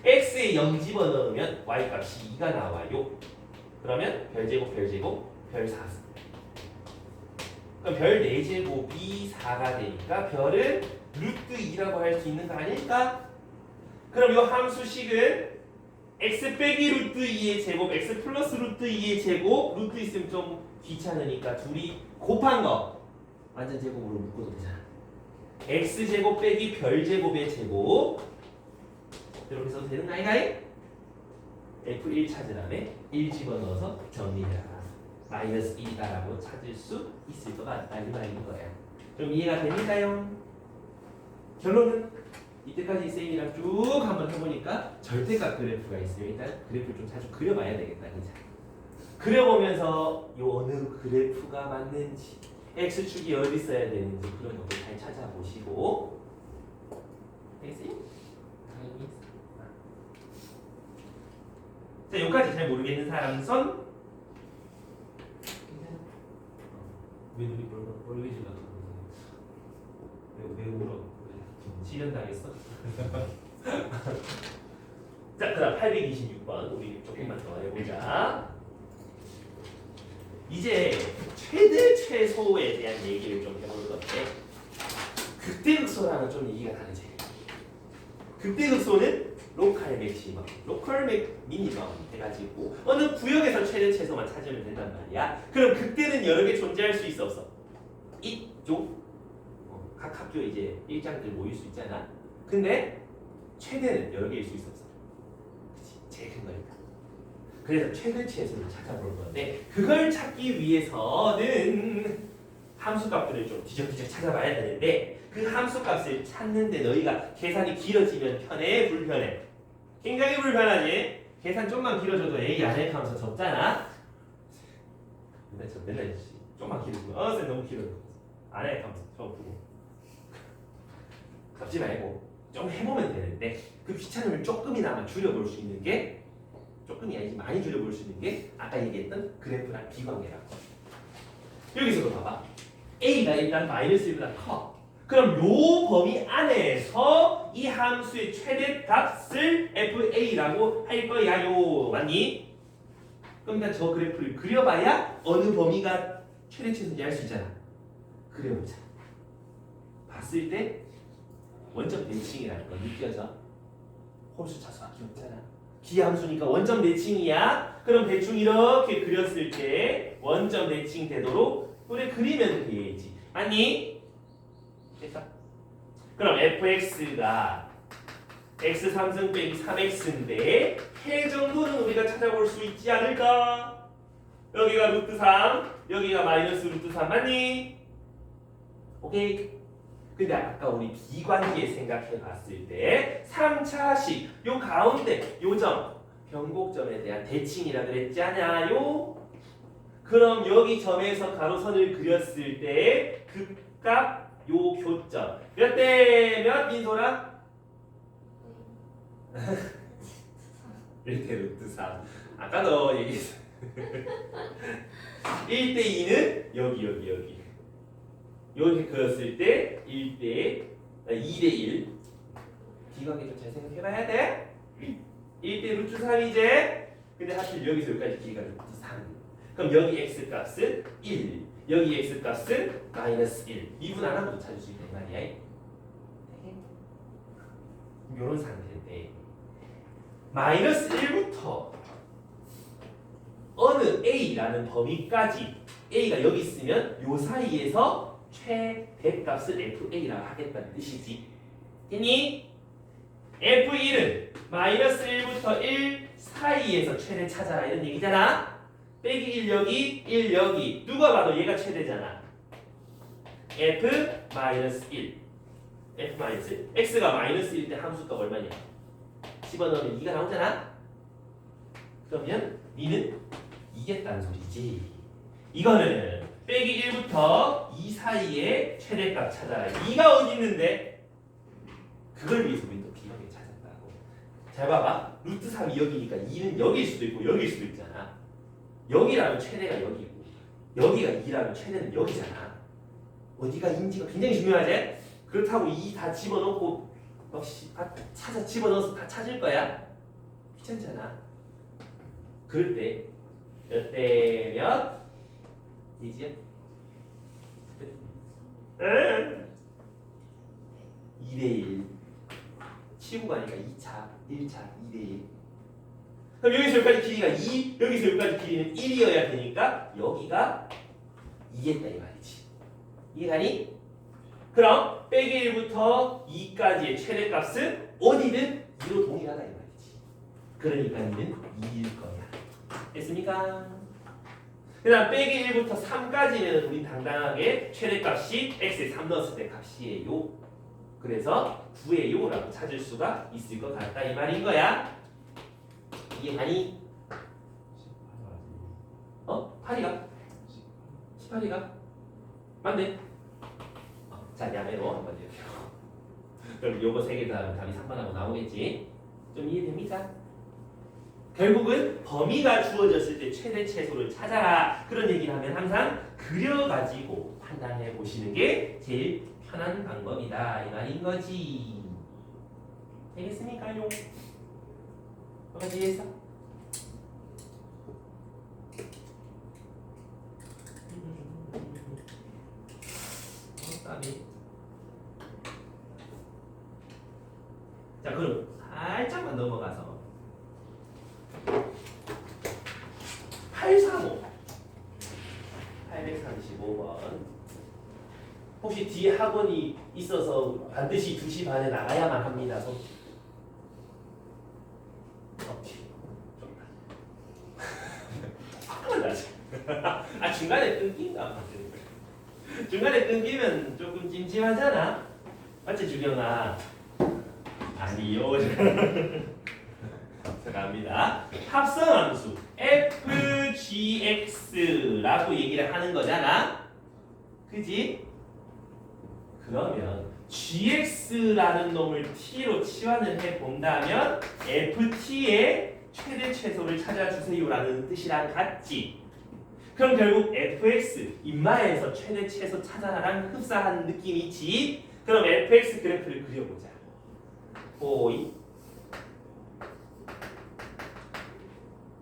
A: x에 0 집어넣으면 y값이 2가 나와요. 그러면 별제곱 별 4. 그럼 별 4제곱이 4가 되니까 별은 루트 2라고 할 수 있는 거 아닐까? 그럼 이 함수식은 x 빼기 루트 2의 제곱, x 플러스 루트 2의 제곱, 루트 있으면 좀 귀찮으니까 둘이 곱한 거 완전 제곱으로 묶어도 되잖아. x제곱 빼기 별제곱의 제곱 이렇게 써도 되는 거 아이가이? F1 찾으라며 1 집어넣어서 정리해라. 마이너스 1이다라고 찾을 수 있을 것 같다 이 말인 거야. 좀 이해가 됩니까요? 결론은 이때까지 쌤이랑 쭉 한번 해보니까 절대값 그래프가 있으면 일단 그래프를 좀 자주 그려봐야 되겠다. 그죠? 그려보면서 요 어느 그래프가 맞는지 x축이 어디 있어야 되는지 그런 것도 잘 찾아보시고 알겠어요? 자, 여기까지 잘 모르겠는 사람 손. 왜 눈이 멀개질러? 왜 울어? 시련 당했어? 자, 그다음 826번 우리 조금만 더 해보자. 이제 최대 최소에 대한 얘기를 좀 해볼 건데 극대극소랑은 좀 얘기가 다르지. 극대극소는 로컬 맥시멈, 로컬 미니멈 해가지고 어느 구역에서 최대 최소만 찾으면 된단 말이야. 그럼 그때는 여러 개 존재할 수 있어 없어? 있죠. 각 학교 이제 일장들 모일 수 있잖아. 근데 최대는 여러 개일 수 있어 없어? 그치, 제일 큰 거니까. 그래서 최대 최소를 찾아볼 건데 그걸 찾기 위해서는 함수값들을 좀 뒤적뒤적 찾아봐야 되는데 그 함수값을 찾는데 너희가 계산이 길어지면 편해 불편해? 굉장히 불편하지. 계산 좀만 길어져도 A 안 해 하면서 적잖아. 맨날 좀만 길어지면 쌤 너무 길어 안 해 하면서 적고 적지 말고 좀 해보면 되는데 그 귀찮음을 조금이나마 줄여볼 수 있는 게 조금이 아니지 많이 줄여볼 수 있는 게 아까 얘기했던 그래프랑 비관계라고. 여기서도 봐봐. A가 일단 마이너스 1보다 커. 그럼 요 범위 안에서 이 함수의 최대 값을 FA라고 할 거야요. 맞니? 그럼 일단 저 그래프를 그려봐야 어느 범위가 최대 최소인지 알 수 있잖아. 그려보자. 봤을 때 원점 대칭이라는 거 느껴져? 홀수 차수밖에 없잖아. 기함수니까 원점 대칭이야. 그럼 대충 이렇게 그렸을 때 원점 대칭 되도록 우리 그리면 되지. 맞니? 됐어? 그럼 fx가 x 3승 빼기 3x인데 해 정도는 우리가 찾아볼 수 있지 않을까? 여기가 루트 3, 여기가 마이너스 루트 3 맞니? 오케이. 근데 아까 우리 비관계 생각해 봤을 때 3차식 요 가운데 요 점 변곡점에 대한 대칭이라 그랬지 않아요? 그럼 여기 점에서 가로선을 그렸을 때 극값 요 교점 몇 대 몇 민소라? 1대 루트 3 아까도 얘기했어. 1대 2는 여기 이렇게 그렸을 때 2대 1 비관계 좀 잘 생각해봐야 돼. 1대 루트 3이제 근데 하필 여기서 여기까지 길이가 루트 3 그럼 여기 x 값은 1 여기 x 값은 마이너스 1. 미분 안 하고도 찾을 수 있다 이 말이야. 이런 상태인데 마이너스 1부터 어느 a라는 범위까지 a가 여기 있으면 요 사이에서 최대값을 fa라고 하겠다는 뜻이지. 됐니? f1은 마이너스 1부터 1 사이에서 최대 찾아라 이런 얘기잖아. 빼기 1 여기 1 여기 누가 봐도 얘가 최대잖아. f 마이너스 1 f 마이너스 1 x가 마이너스 1 때 함수값 얼마냐? 집어넣으면 2가 나오잖아. 그러면 니는 이겼다는 소리지. 이거는 빼기 1부터 2 사이에 최대값 찾아라. 2가 어디 있는데? 그걸 위해서 우리 또 비형을 찾았다고. 잘 봐봐. 루트 3이 여기니까 2는 여기일 수도 있고 여기일 수도 있잖아. 여기라면 최대가 여기고 여기가 2라면 최대는 여기잖아. 어디가 인지가 굉장히 중요하지? 그렇다고 2 다 집어넣고 역시 다 찾아 집어넣어서 다 찾을 거야? 귀찮잖아. 그럴 때 몇 대 몇? 이지요? 2대1 치고 가니까 2차, 1차, 2대1 그럼 여기서 여기까지 길이가 2, 여기서 여기까지 길이는 1이어야 되니까 여기가 2겠다 이 말이지. 이해가니? 그럼 빼기 1부터 2까지의 최대값은 어디든 2로 동일하다 이 말이지. 그러니까 얘는 2일 거야. 됐습니까? 그 다음 빼기 1부터 3까지는 우린 당당하게 최대값이 x에 3 넣었을 때 값이에요. 그래서 9예요 라고 찾을 수가 있을 것 같다 이 말인 거야. 이해가니? 8이가? 18이가? 맞네. 자, 야매로 한번 이렇게. 그럼 요거 3개 다 답이 3번하고 나오겠지? 좀 이해됩니까? 결국은 범위가 주어졌을 때 최대 최소를 찾아라. 그런 얘기를 하면 항상 그려가지고 판단해 보시는 게 제일 편한 방법이다. 이 말인 거지. 되겠습니까요? 뭐가 뒤에서? 자, 그럼 살짝만 넘어가서 835 835번 혹시 뒤에 학원이 있어서 반드시 2시 반에 나가야만 합니다. 아 중간에 끊긴가? 중간에 끊기면 조금 찜찜하잖아. 맞지 주경아? 아니요. 갑니다. 합성함수 fgx라고 얘기를 하는 거잖아. 그지? 그러면 gx라는 놈을 t로 치환을 해 본다면 ft의 최대 최소를 찾아주세요라는 뜻이랑 같지. 그럼 결국 fx 인마에서 최대 최소 찾아라랑 흡사한 느낌이지. 그럼 fx 그래프를 그려보자. 오이.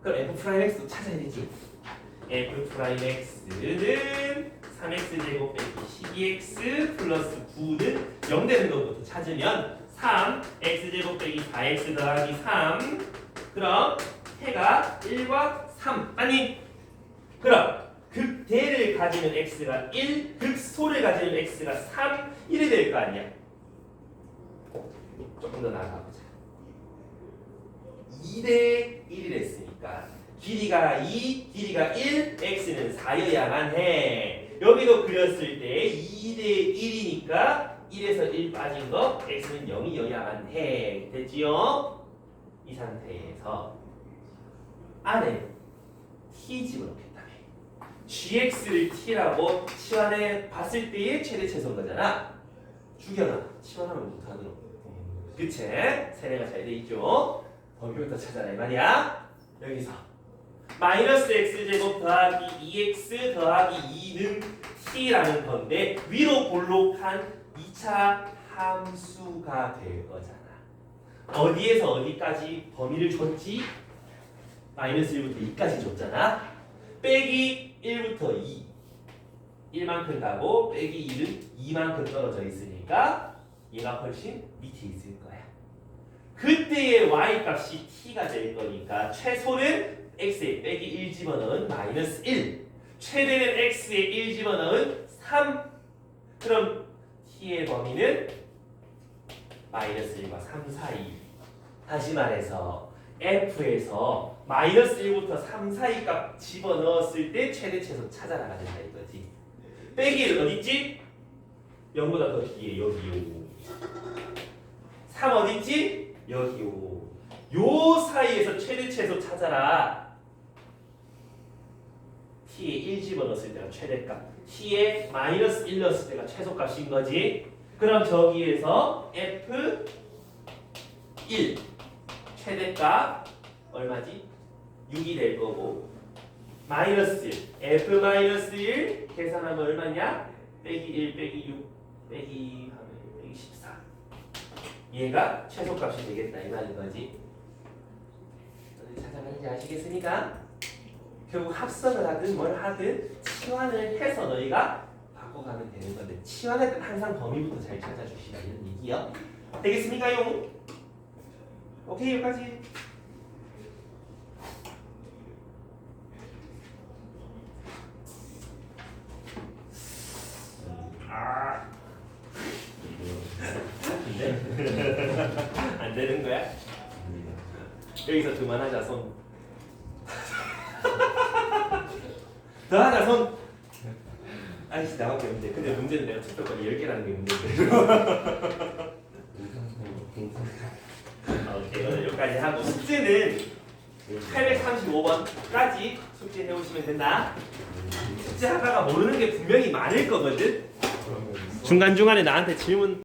A: 그럼 f'x도 찾아야 되지. f'x는 3x제곱 빼기 12x 플러스 9는 0 되는 것부터 찾으면 3x제곱 빼기 4x 더하기 3 그럼 해가 1과 3 아니 그럼 극대를 가지는 x가 1 극소를 가지는 x가 3 이래 될 거 아니야. 조금 더 나아가보자. 2대 1이랬으니까 길이가 2, 길이가 1, x는 4여야만 해. 여기도 그렸을 때 2대 1이니까 1에서 1 빠진 거 x는 0이어야만 해. 됐지요? 이 상태에서 안에 t 집어넣겠다며. gx를 t라고 치환해 봤을 때의 최대 최소인 거잖아. 주경아, 치환하면 못하도록. 그치? 세례가 잘 돼 있죠? 범위부터 찾아라 이 말이야. 여기서 마이너스 x제곱 더하기 2x 더하기 2는 t라는 건데 위로 볼록한 2차 함수가 될 거잖아. 어디에서 어디까지 범위를 줬지? 마이너스 1부터 2까지 줬잖아. 빼기 1부터 2 1만큼 가고 빼기 1은 2만큼 떨어져 있으니까 얘가 훨씬 밑에 있을 거야. 그때의 y 값이 t가 될 거니까 최소는 x에 빼기 1 집어넣은 마이너스 1, 최대는 x에 1 집어넣은 3. 그럼 t의 범위는 마이너스 1과 3 사이. 다시 말해서 f에서 마이너스 1부터 3 사이 값 집어넣었을 때 최대 최소 찾아나가야 된다 이거지. 빼기 1 어딨지? 0보다 더 뒤에 여기요. 3 어딨지? 여기요. 요 사이에서 최대 최소 찾아라. t에 1 집어넣었을 때가 최대값, t에 마이너스 1 넣었을 때가 최소값인 거지. 그럼 저기에서 f1 최대값 얼마지? 6이 될 거고 마이너스 1 f 마이너스 1 계산하면 얼마냐? 빼기 1 빼기 6 빼기 14. 얘가 최소값이 되겠다 이 말인 거지. 어디 찾아가는지 아시겠습니까? 결국 합성을 하든 뭘 하든 치환을 해서 너희가 바꿔가면 되는 건데 치환할 때 항상 범위부터 잘 찾아주시라 이런 얘기요. 되겠습니까 용? 오케이 여기까지. 안 되는 거야? 여기서 그만하자 손. 더 하자 손. 아이씨 나밖에 없는데. 근데 문제는 내가 척척거리 10개라는 게 문제인데. 오케이 오늘 여기까지 하고 숙제는 835번까지 숙제해 오시면 된다. 숙제하다가 모르는 게 분명히 많을 거거든. 중간중간에 나한테 질문